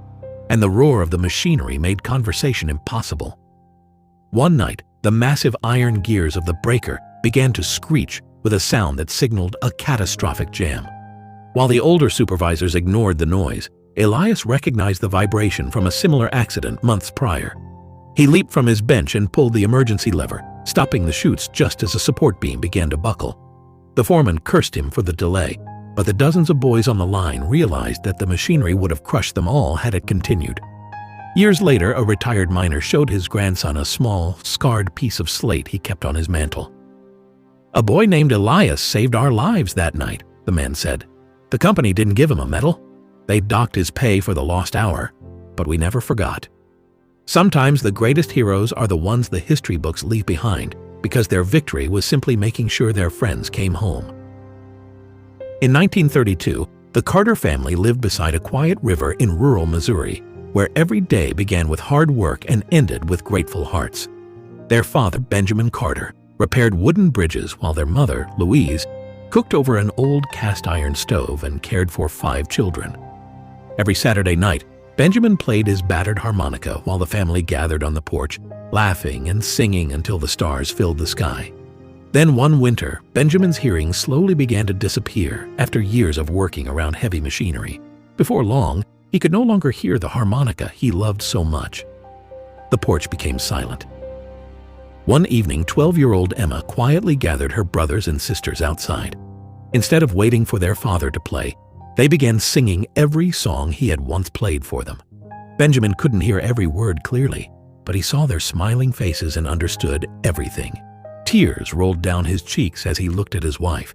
and the roar of the machinery made conversation impossible. One night, the massive iron gears of the breaker began to screech with a sound that signaled a catastrophic jam. While the older supervisors ignored the noise, Elias recognized the vibration from a similar accident months prior. He leaped from his bench and pulled the emergency lever, stopping the chutes just as a support beam began to buckle. The foreman cursed him for the delay, but the dozens of boys on the line realized that the machinery would have crushed them all had it continued. Years later, a retired miner showed his grandson a small, scarred piece of slate he kept on his mantle. "A boy named Elias saved our lives that night," the man said. "The company didn't give him a medal. They docked his pay for the lost hour, but we never forgot." Sometimes the greatest heroes are the ones the history books leave behind because their victory was simply making sure their friends came home. In 1932, the Carter family lived beside a quiet river in rural Missouri, where every day began with hard work and ended with grateful hearts. Their father, Benjamin Carter, repaired wooden bridges while their mother, Louise, cooked over an old cast-iron stove and cared for 5 children. Every Saturday night, Benjamin played his battered harmonica while the family gathered on the porch, laughing and singing until the stars filled the sky. Then one winter, Benjamin's hearing slowly began to disappear after years of working around heavy machinery. Before long, he could no longer hear the harmonica he loved so much. The porch became silent. One evening, 12-year-old Emma quietly gathered her brothers and sisters outside. Instead of waiting for their father to play, they began singing every song he had once played for them. Benjamin couldn't hear every word clearly, but he saw their smiling faces and understood everything. Tears rolled down his cheeks as he looked at his wife.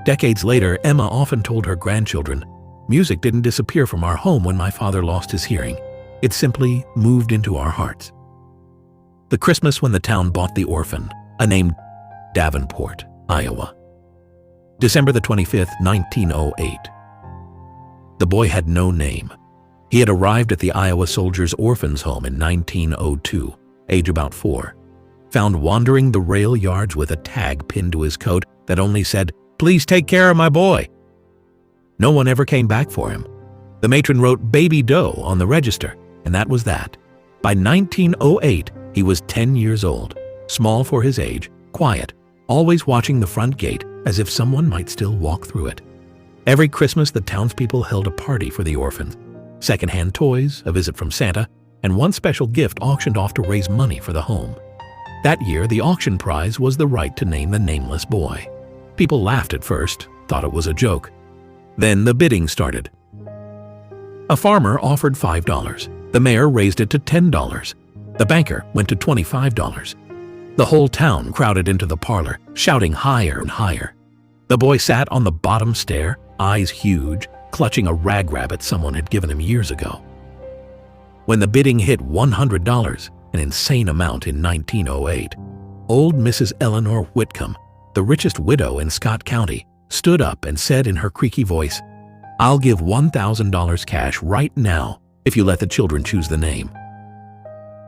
Decades later, Emma often told her grandchildren, "Music didn't disappear from our home when my father lost his hearing. It simply moved into our hearts." The Christmas when the town bought the orphan, a named Davenport, Iowa. December the 25th, 1908. The boy had no name. He had arrived at the Iowa Soldiers' Orphans Home in 1902, age about 4, found wandering the rail yards with a tag pinned to his coat that only said, "Please take care of my boy." No one ever came back for him. The matron wrote "Baby Doe" on the register, and that was that. By 1908, he was 10 years old, small for his age, quiet, always watching the front gate as if someone might still walk through it. Every Christmas, the townspeople held a party for the orphans. Secondhand toys, a visit from Santa, and one special gift auctioned off to raise money for the home. That year, the auction prize was the right to name the nameless boy. People laughed at first, thought it was a joke. Then the bidding started. A farmer offered $5. The mayor raised it to $10. The banker went to $25. The whole town crowded into the parlor, shouting higher and higher. The boy sat on the bottom stair, eyes huge, clutching a rag rabbit someone had given him years ago. When the bidding hit $100, an insane amount in 1908, old Mrs. Eleanor Whitcomb, the richest widow in Scott County, stood up and said in her creaky voice, "I'll give $1,000 cash right now if you let the children choose the name."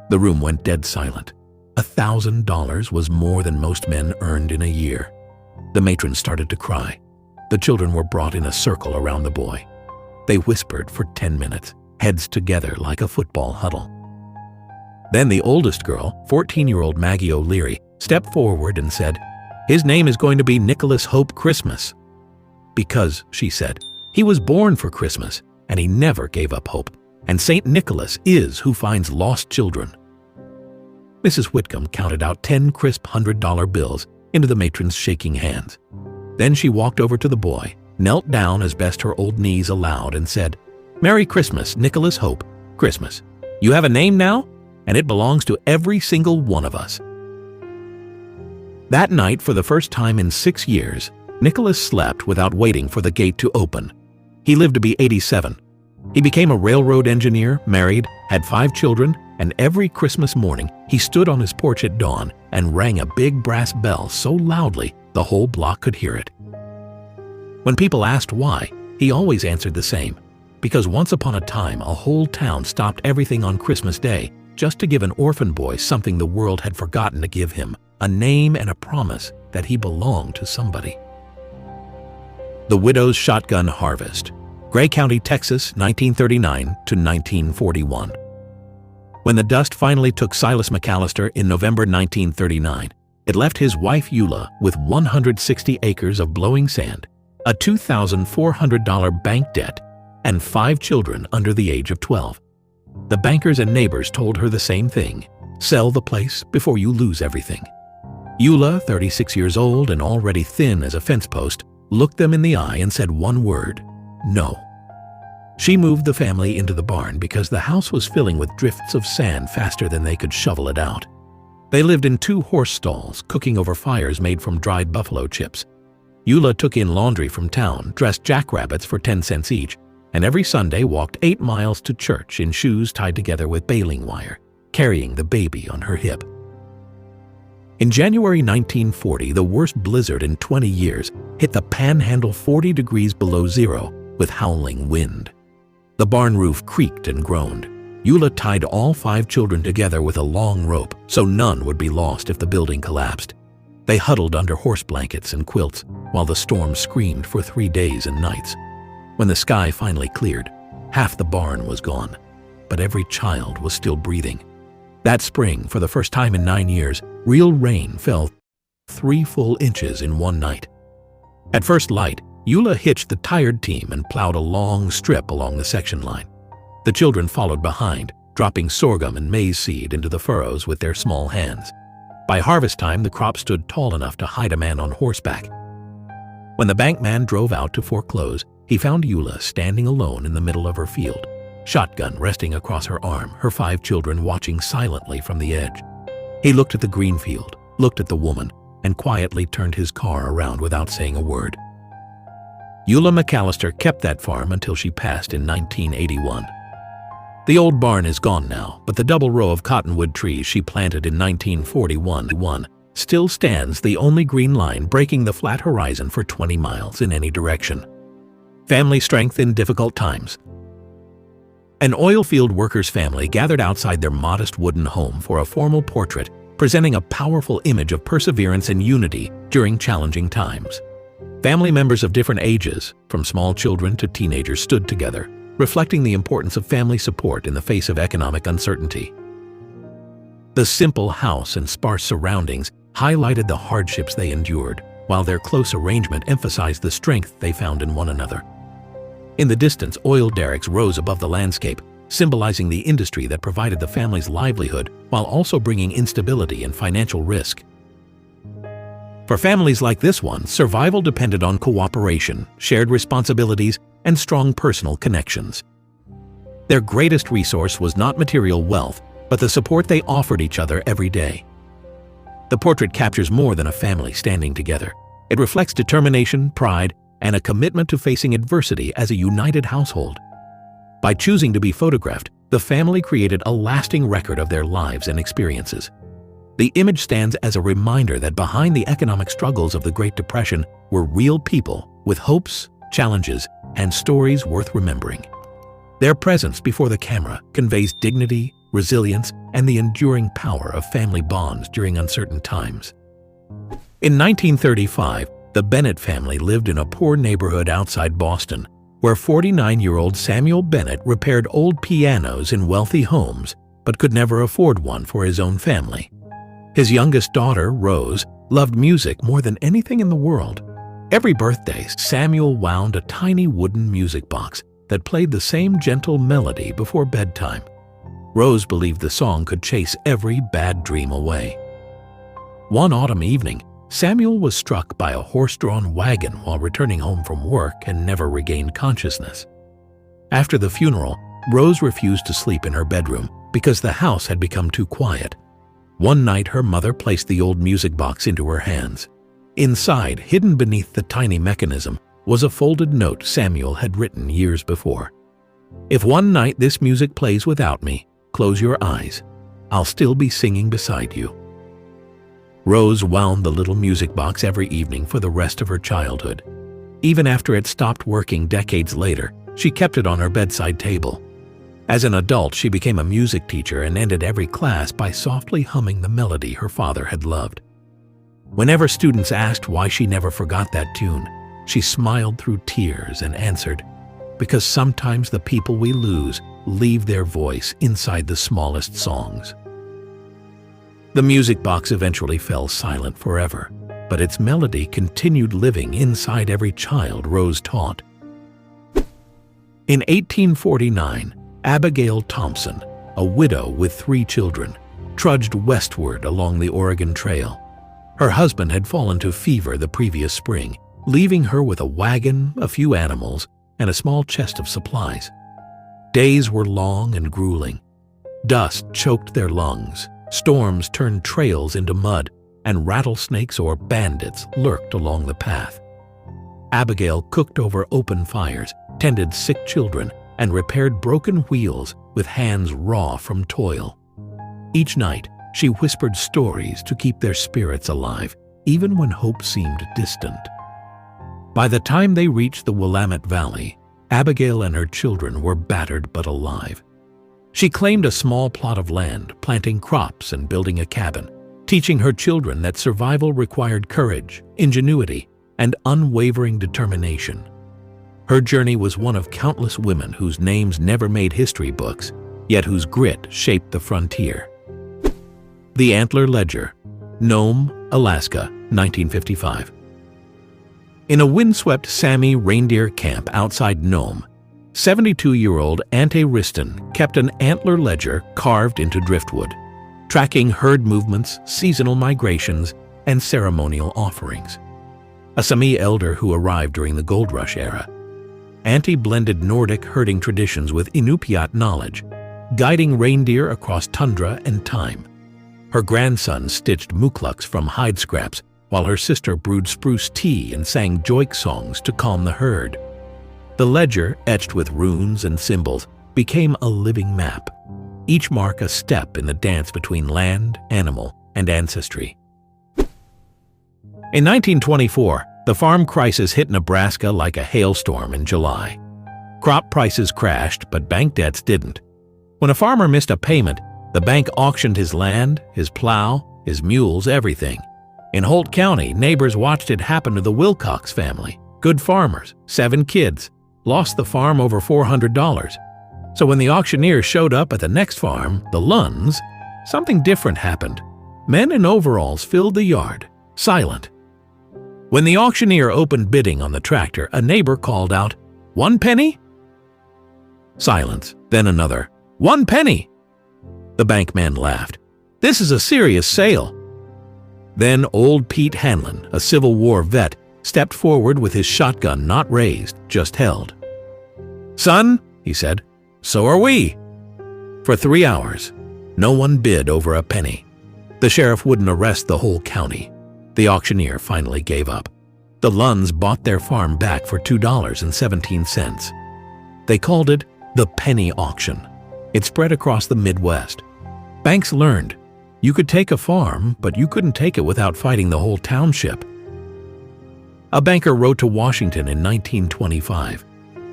The room went dead silent. $1,000 was more than most men earned in a year. The matron started to cry. The children were brought in a circle around the boy. They whispered for 10 minutes, heads together like a football huddle. Then the oldest girl, 14-year-old Maggie O'Leary, stepped forward and said, "His name is going to be Nicholas Hope Christmas." Because, she said, he was born for Christmas, and he never gave up hope, and St. Nicholas is who finds lost children. Mrs. Whitcomb counted out 10 crisp $100 bills into the matron's shaking hands. Then she walked over to the boy, knelt down as best her old knees allowed, and said, "Merry Christmas, Nicholas Hope, Christmas. You have a name now, and it belongs to every single one of us." That night, for the first time in 6 years, Nicholas slept without waiting for the gate to open. He lived to be 87. He became a railroad engineer, married, had 5 children, and every Christmas morning he stood on his porch at dawn and rang a big brass bell so loudly the whole block could hear it. When people asked why, he always answered the same, because once upon a time a whole town stopped everything on Christmas Day just to give an orphan boy something the world had forgotten to give him, a name and a promise that he belonged to somebody. The Widow's Shotgun Harvest, Gray County, Texas, 1939 to 1941. When the dust finally took Silas McAllister in November 1939, it left his wife Eula with 160 acres of blowing sand, a $2,400 bank debt, and 5 children under the age of 12. The bankers and neighbors told her the same thing: sell the place before you lose everything. Eula, 36 years old and already thin as a fence post, looked them in the eye and said one word: no. She moved the family into the barn because the house was filling with drifts of sand faster than they could shovel it out. They lived in 2 horse stalls, cooking over fires made from dried buffalo chips. Eula took in laundry from town, dressed jackrabbits for 10 cents each, and every Sunday walked 8 miles to church in shoes tied together with baling wire, carrying the baby on her hip. In January 1940, the worst blizzard in 20 years hit the Panhandle 40 degrees below zero with howling wind. The barn roof creaked and groaned. Eula tied all 5 children together with a long rope so none would be lost if the building collapsed. They huddled under horse blankets and quilts while the storm screamed for 3 days and nights. When the sky finally cleared, half the barn was gone, but every child was still breathing. That spring, for the first time in 9 years, real rain fell 3 full inches in one night. At first light, Eula hitched the tired team and plowed a long strip along the section line. The children followed behind, dropping sorghum and maize seed into the furrows with their small hands. By harvest time, the crop stood tall enough to hide a man on horseback. When the bankman drove out to foreclose, he found Eula standing alone in the middle of her field, shotgun resting across her arm, her 5 children watching silently from the edge. He looked at the green field, looked at the woman, and quietly turned his car around without saying a word. Eula McAllister kept that farm until she passed in 1981. The old barn is gone now, but the double row of cottonwood trees she planted in 1941 still stands, the only green line breaking the flat horizon for 20 miles in any direction. Family strength in difficult times. An oil field worker's family gathered outside their modest wooden home for a formal portrait presenting a powerful image of perseverance and unity during challenging times. Family members of different ages, from small children to teenagers, stood together, reflecting the importance of family support in the face of economic uncertainty. The simple house and sparse surroundings highlighted the hardships they endured, while their close arrangement emphasized the strength they found in one another. In the distance, oil derricks rose above the landscape, symbolizing the industry that provided the family's livelihood while also bringing instability and financial risk. For families like this one, survival depended on cooperation, shared responsibilities, and strong personal connections. Their greatest resource was not material wealth, but the support they offered each other every day. The portrait captures more than a family standing together. It reflects determination, pride, and a commitment to facing adversity as a united household. By choosing to be photographed, the family created a lasting record of their lives and experiences. The image stands as a reminder that behind the economic struggles of the Great Depression were real people with hopes, challenges, and stories worth remembering. Their presence before the camera conveys dignity, resilience, and the enduring power of family bonds during uncertain times. In 1935, the Bennett family lived in a poor neighborhood outside Boston, where 49-year-old Samuel Bennett repaired old pianos in wealthy homes but could never afford one for his own family. His youngest daughter, Rose, loved music more than anything in the world. Every birthday, Samuel wound a tiny wooden music box that played the same gentle melody before bedtime. Rose believed the song could chase every bad dream away. One autumn evening, Samuel was struck by a horse-drawn wagon while returning home from work and never regained consciousness. After the funeral, Rose refused to sleep in her bedroom because the house had become too quiet. One night, her mother placed the old music box into her hands. Inside, hidden beneath the tiny mechanism, was a folded note Samuel had written years before. "If one night this music plays without me, close your eyes. I'll still be singing beside you." Rose wound the little music box every evening for the rest of her childhood. Even after it stopped working decades later, she kept it on her bedside table. As an adult, she became a music teacher and ended every class by softly humming the melody her father had loved. Whenever students asked why she never forgot that tune, she smiled through tears and answered, "Because sometimes the people we lose leave their voice inside the smallest songs." The music box eventually fell silent forever, but its melody continued living inside every child Rose taught. In 1849, Abigail Thompson, a widow with 3 children, trudged westward along the Oregon Trail. Her husband had fallen to fever the previous spring, leaving her with a wagon, a few animals, and a small chest of supplies. Days were long and grueling. Dust choked their lungs, storms turned trails into mud, and rattlesnakes or bandits lurked along the path. Abigail cooked over open fires, tended sick children, and repaired broken wheels with hands raw from toil. Each night, she whispered stories to keep their spirits alive, even when hope seemed distant. By the time they reached the Willamette Valley, Abigail and her children were battered but alive. She claimed a small plot of land, planting crops and building a cabin, teaching her children that survival required courage, ingenuity, and unwavering determination. Her journey was one of countless women whose names never made history books, yet whose grit shaped the frontier. The Antler Ledger, Nome, Alaska, 1955. In a windswept Sami reindeer camp outside Nome, 72-year-old Ante Riston kept an antler ledger carved into driftwood, tracking herd movements, seasonal migrations, and ceremonial offerings. A Sami elder who arrived during the Gold Rush era, Ante blended Nordic herding traditions with Inupiat knowledge, guiding reindeer across tundra and time. Her grandson stitched muklux from hide scraps, while her sister brewed spruce tea and sang joik songs to calm the herd. The ledger, etched with runes and symbols, became a living map, each mark a step in the dance between land, animal, and ancestry. In 1924, the farm crisis hit Nebraska like a hailstorm in July. Crop prices crashed, but bank debts didn't. When a farmer missed a payment, the bank auctioned his land, his plow, his mules, everything. In Holt County, neighbors watched it happen to the Wilcox family. Good farmers, 7 kids, lost the farm over $400. So when the auctioneer showed up at the next farm, the Lunds, something different happened. Men in overalls filled the yard, silent. When the auctioneer opened bidding on the tractor, a neighbor called out, "1 penny?" Silence, then another, "1 penny!" The bankman laughed. "This is a serious sale." Then old Pete Hanlon, a Civil War vet, stepped forward with his shotgun not raised, just held. "Son," he said, "so are we." For 3 hours, no one bid over a penny. The sheriff wouldn't arrest the whole county. The auctioneer finally gave up. The Lunds bought their farm back for $2.17. They called it the penny auction. It spread across the Midwest. Banks learned you could take a farm, but you couldn't take it without fighting the whole township. A banker wrote to Washington in 1925,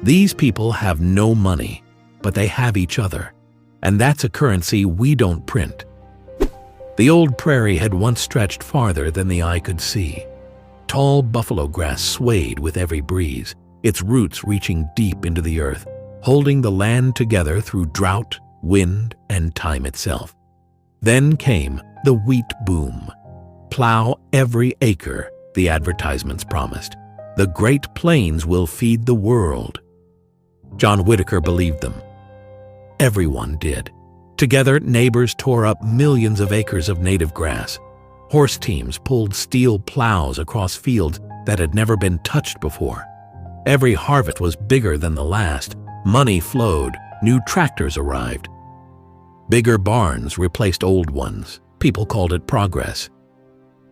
"These people have no money, but they have each other, and that's a currency we don't print." The old prairie had once stretched farther than the eye could see. Tall buffalo grass swayed with every breeze, its roots reaching deep into the earth, holding the land together through drought, wind, and time itself. Then came the wheat boom. "Plow every acre," the advertisements promised. "The Great Plains will feed the world." John Whitaker believed them. Everyone did. Together, neighbors tore up millions of acres of native grass. Horse teams pulled steel plows across fields that had never been touched before. Every harvest was bigger than the last. Money flowed. New tractors arrived. Bigger barns replaced old ones. People called it progress.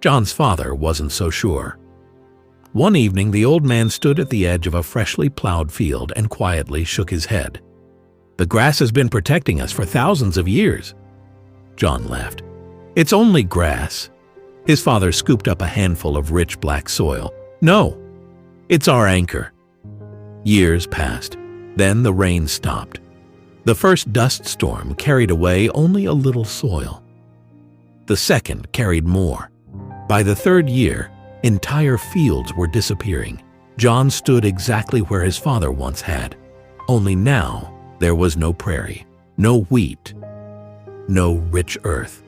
John's father wasn't so sure. One evening, the old man stood at the edge of a freshly plowed field and quietly shook his head. "The grass has been protecting us for thousands of years." John laughed. "It's only grass." His father scooped up a handful of rich black soil. "No, it's our anchor." Years passed. Then the rain stopped. The first dust storm carried away only a little soil. The second carried more. By the third year, entire fields were disappearing. John stood exactly where his father once had. Only now, there was no prairie, no wheat, no rich earth.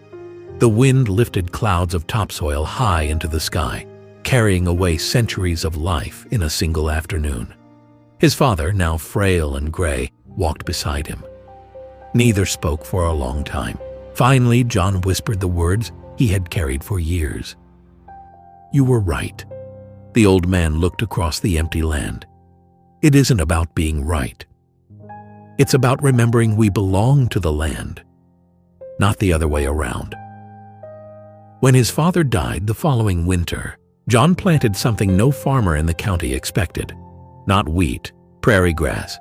The wind lifted clouds of topsoil high into the sky, carrying away centuries of life in a single afternoon. His father, now frail and gray, walked beside him. Neither spoke for a long time. Finally, John whispered the words he had carried for years. "You were right." The old man looked across the empty land. "It isn't about being right. It's about remembering we belong to the land, not the other way around." When his father died the following winter, John planted something no farmer in the county expected. Not wheat, prairie grass.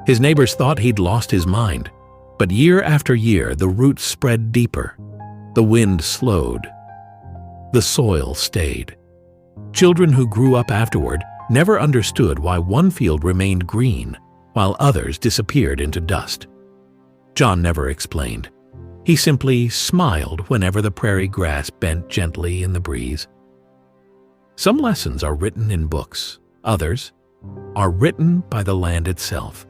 His neighbors thought he'd lost his mind. But year after year, the roots spread deeper. The wind slowed. The soil stayed. Children who grew up afterward never understood why one field remained green while others disappeared into dust. John never explained. He simply smiled whenever the prairie grass bent gently in the breeze. Some lessons are written in books. Others are written by the land itself,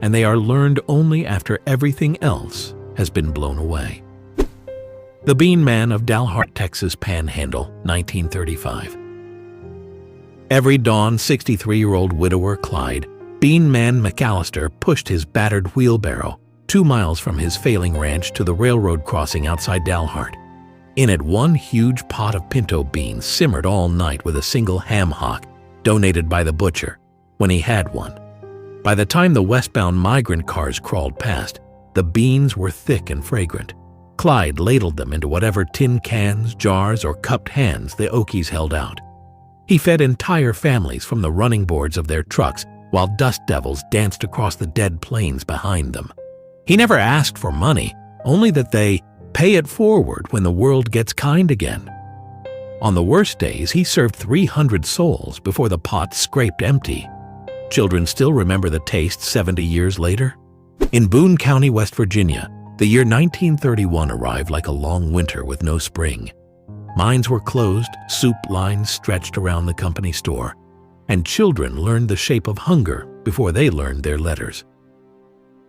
and they are learned only after everything else has been blown away. The Bean Man of Dalhart, Texas Panhandle, 1935. Every dawn, 63-year-old widower Clyde Bean Man McAllister pushed his battered wheelbarrow 2 miles from his failing ranch to the railroad crossing outside Dalhart. In it, one huge pot of pinto beans simmered all night with a single ham hock donated by the butcher, when he had one. By the time the westbound migrant cars crawled past, the beans were thick and fragrant. Clyde ladled them into whatever tin cans, jars, or cupped hands the Okies held out. He fed entire families from the running boards of their trucks while dust devils danced across the dead plains behind them. He never asked for money, only that they pay it forward when the world gets kind again. On the worst days, he served 300 souls before the pot scraped empty. Children still remember the taste 70 years later. In Boone County, West Virginia, the year 1931 arrived like a long winter with no spring. Mines were closed, soup lines stretched around the company store, and children learned the shape of hunger before they learned their letters.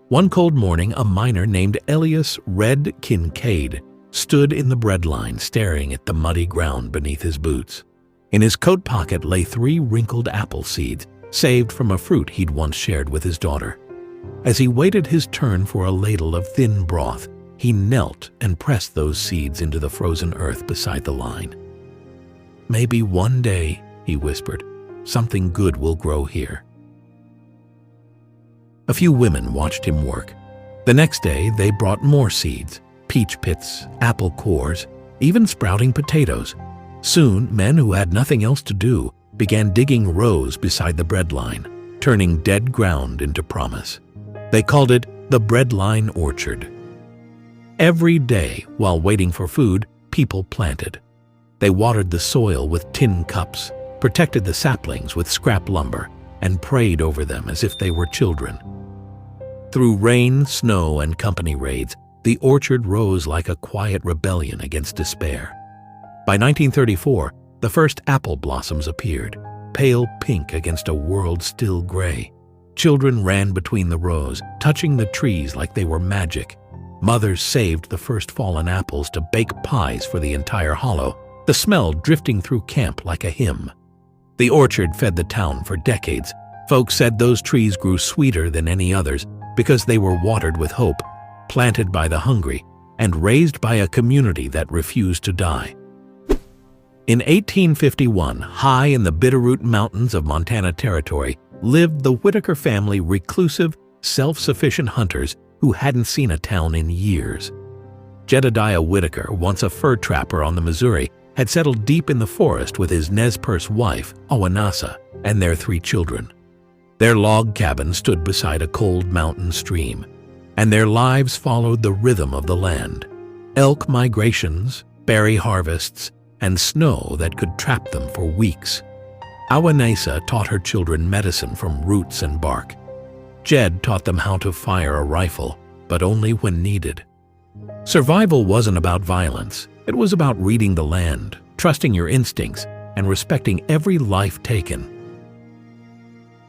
One cold morning, a miner named Elias Red Kincaid stood in the breadline staring at the muddy ground beneath his boots. In his coat pocket lay 3 wrinkled apple seeds, saved from a fruit he'd once shared with his daughter. As he waited his turn for a ladle of thin broth, he knelt and pressed those seeds into the frozen earth beside the line. "Maybe one day," he whispered, "something good will grow here." A few women watched him work. The next day, they brought more seeds, peach pits, apple cores, even sprouting potatoes. Soon, men who had nothing else to do began digging rows beside the breadline, turning dead ground into promise. They called it the breadline orchard. Every day, while waiting for food, people planted. They watered the soil with tin cups, protected the saplings with scrap lumber, and prayed over them as if they were children. Through rain, snow, and company raids, the orchard rose like a quiet rebellion against despair. By 1934, the first apple blossoms appeared, pale pink against a world still gray. Children ran between the rows, touching the trees like they were magic. Mothers saved the first fallen apples to bake pies for the entire hollow, the smell drifting through camp like a hymn. The orchard fed the town for decades. Folks said those trees grew sweeter than any others because they were watered with hope, planted by the hungry, and raised by a community that refused to die. In 1851, high in the Bitterroot Mountains of Montana Territory, lived the Whitaker family, reclusive, self-sufficient hunters who hadn't seen a town in years. Jedediah Whitaker, once a fur trapper on the Missouri, had settled deep in the forest with his Nez Perce wife, Awanasa, and their 3 children. Their log cabin stood beside a cold mountain stream, and their lives followed the rhythm of the land. Elk migrations, berry harvests, and snow that could trap them for weeks. Awanasa taught her children medicine from roots and bark. Jed taught them how to fire a rifle, but only when needed. Survival wasn't about violence. It was about reading the land, trusting your instincts, and respecting every life taken.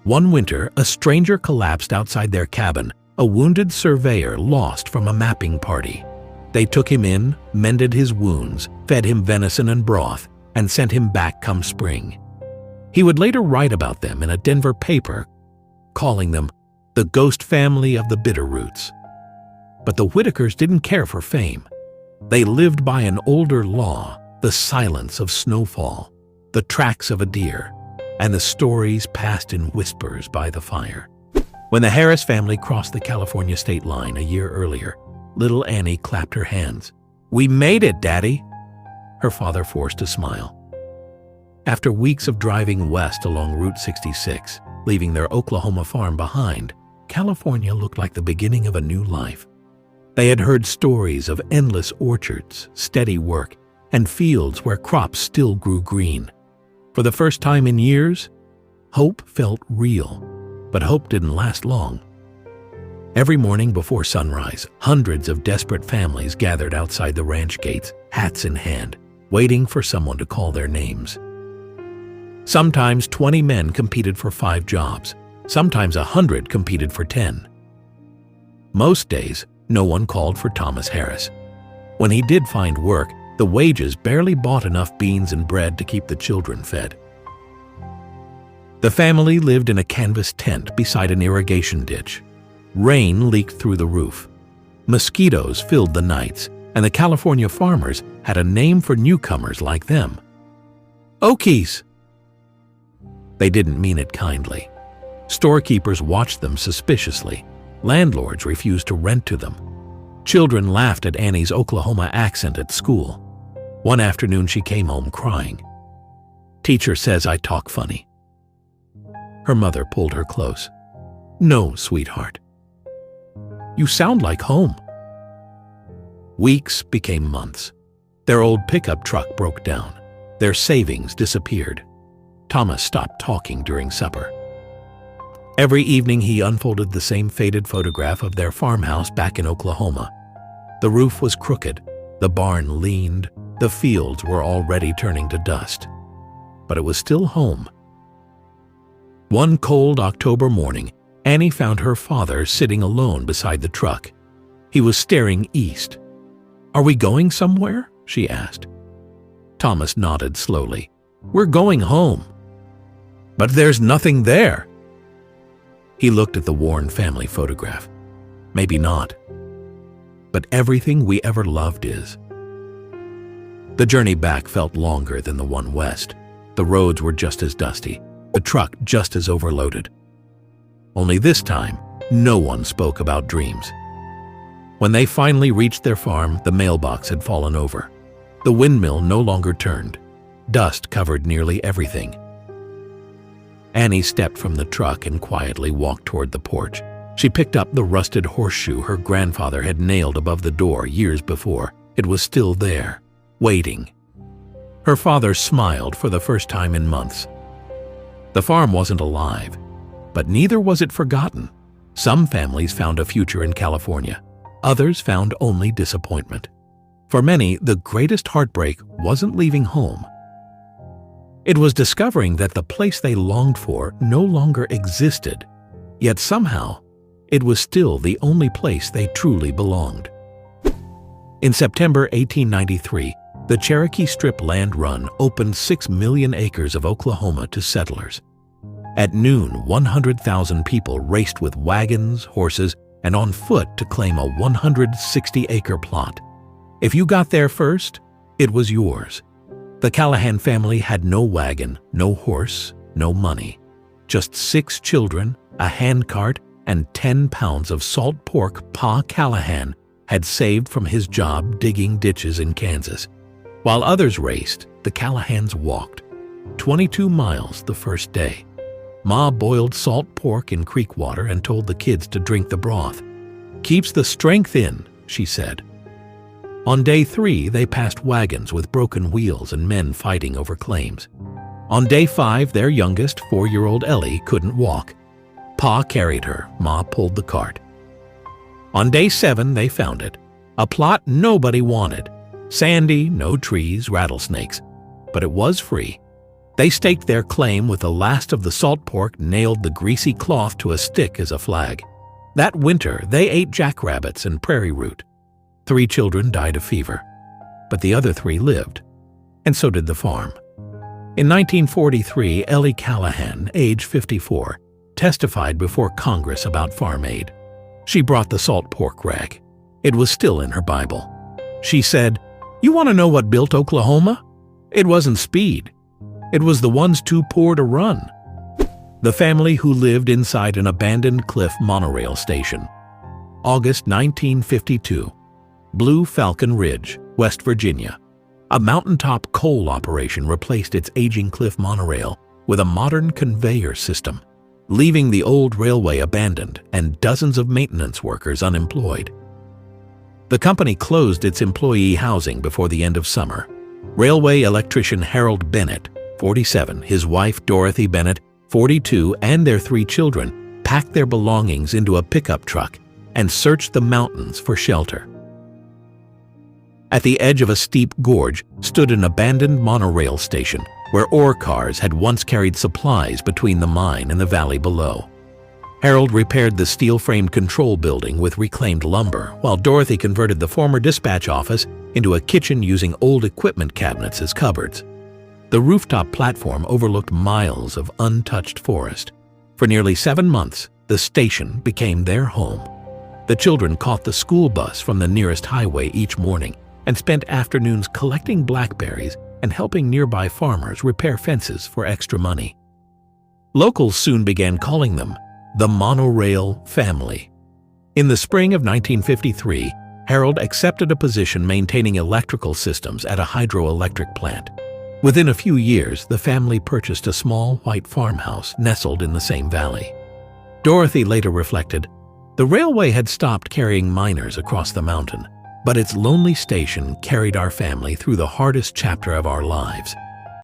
One winter, a stranger collapsed outside their cabin, a wounded surveyor lost from a mapping party. They took him in, mended his wounds, fed him venison and broth, and sent him back come spring. He would later write about them in a Denver paper, calling them the ghost family of the Bitterroots. But the Whitakers didn't care for fame. They lived by an older law, the silence of snowfall, the tracks of a deer, and the stories passed in whispers by the fire. When the Harris family crossed the California state line a year earlier, little Annie clapped her hands. "We made it, Daddy!" Her father forced a smile. After weeks of driving west along Route 66, leaving their Oklahoma farm behind, California looked like the beginning of a new life. They had heard stories of endless orchards, steady work, and fields where crops still grew green. For the first time in years, hope felt real, but hope didn't last long. Every morning before sunrise, hundreds of desperate families gathered outside the ranch gates, hats in hand, waiting for someone to call their names. Sometimes 20 men competed for 5 jobs. Sometimes 100 competed for 10. Most days, no one called for Thomas Harris. When he did find work, the wages barely bought enough beans and bread to keep the children fed. The family lived in a canvas tent beside an irrigation ditch. Rain leaked through the roof. Mosquitoes filled the nights, and the California farmers had a name for newcomers like them: Okies. They didn't mean it kindly. Storekeepers watched them suspiciously. Landlords refused to rent to them. Children laughed at Annie's Oklahoma accent at school. One afternoon she came home crying. "Teacher says I talk funny." Her mother pulled her close. "No, sweetheart. You sound like home." Weeks became months. Their old pickup truck broke down. Their savings disappeared. Thomas stopped talking during supper. Every evening he unfolded the same faded photograph of their farmhouse back in Oklahoma. The roof was crooked, the barn leaned, the fields were already turning to dust. But it was still home. One cold October morning, Annie found her father sitting alone beside the truck. He was staring east. "Are we going somewhere?" she asked. Thomas nodded slowly. "We're going home." "But there's nothing there." He looked at the worn family photograph. "Maybe not. But everything we ever loved is." The journey back felt longer than the one west. The roads were just as dusty, the truck just as overloaded. Only this time, no one spoke about dreams. When they finally reached their farm, the mailbox had fallen over. The windmill no longer turned. Dust covered nearly everything. Annie stepped from the truck and quietly walked toward the porch. She picked up the rusted horseshoe her grandfather had nailed above the door years before. It was still there, waiting. Her father smiled for the first time in months. The farm wasn't alive, but neither was it forgotten. Some families found a future in California. Others found only disappointment. For many, the greatest heartbreak wasn't leaving home. It was discovering that the place they longed for no longer existed, yet somehow it was still the only place they truly belonged. In September 1893, the Cherokee Strip Land Run opened 6 million acres of Oklahoma to settlers. At noon, 100,000 people raced with wagons, horses, and on foot to claim a 160-acre plot. If you got there first, it was yours. The Callahan family had no wagon, no horse, no money. Just 6 children, a handcart, and 10 pounds of salt pork Pa Callahan had saved from his job digging ditches in Kansas. While others raced, the Callahans walked. 22 miles the first day. Ma boiled salt pork in creek water and told the kids to drink the broth. "Keeps the strength in," she said. On day 3, they passed wagons with broken wheels and men fighting over claims. On day 5, their youngest, 4-year-old Ellie, couldn't walk. Pa carried her, Ma pulled the cart. On day 7, they found it. A plot nobody wanted. Sandy, no trees, rattlesnakes. But it was free. They staked their claim with the last of the salt pork, nailed the greasy cloth to a stick as a flag. That winter, they ate jackrabbits and prairie root. 3 children died of fever, but the other 3 lived, and so did the farm. In 1943, Ellie Callahan, age 54, testified before Congress about farm aid. She brought the salt pork rag. It was still in her Bible. She said, "You want to know what built Oklahoma? It wasn't speed. It was the ones too poor to run." The family who lived inside an abandoned cliff monorail station. August 1952. Blue Falcon Ridge, West Virginia. A mountaintop coal operation replaced its aging cliff monorail with a modern conveyor system, leaving the old railway abandoned and dozens of maintenance workers unemployed. The company closed its employee housing before the end of summer. Railway electrician Harold Bennett, 47, his wife Dorothy Bennett, 42, and their 3 children packed their belongings into a pickup truck and searched the mountains for shelter. At the edge of a steep gorge stood an abandoned monorail station where ore cars had once carried supplies between the mine and the valley below. Harold repaired the steel-framed control building with reclaimed lumber, while Dorothy converted the former dispatch office into a kitchen using old equipment cabinets as cupboards. The rooftop platform overlooked miles of untouched forest. For nearly 7 months, the station became their home. The children caught the school bus from the nearest highway each morning and spent afternoons collecting blackberries and helping nearby farmers repair fences for extra money. Locals soon began calling them the Monorail Family. In the spring of 1953, Harold accepted a position maintaining electrical systems at a hydroelectric plant. Within a few years, the family purchased a small white farmhouse nestled in the same valley. Dorothy later reflected, "The railway had stopped carrying miners across the mountain, but its lonely station carried our family through the hardest chapter of our lives."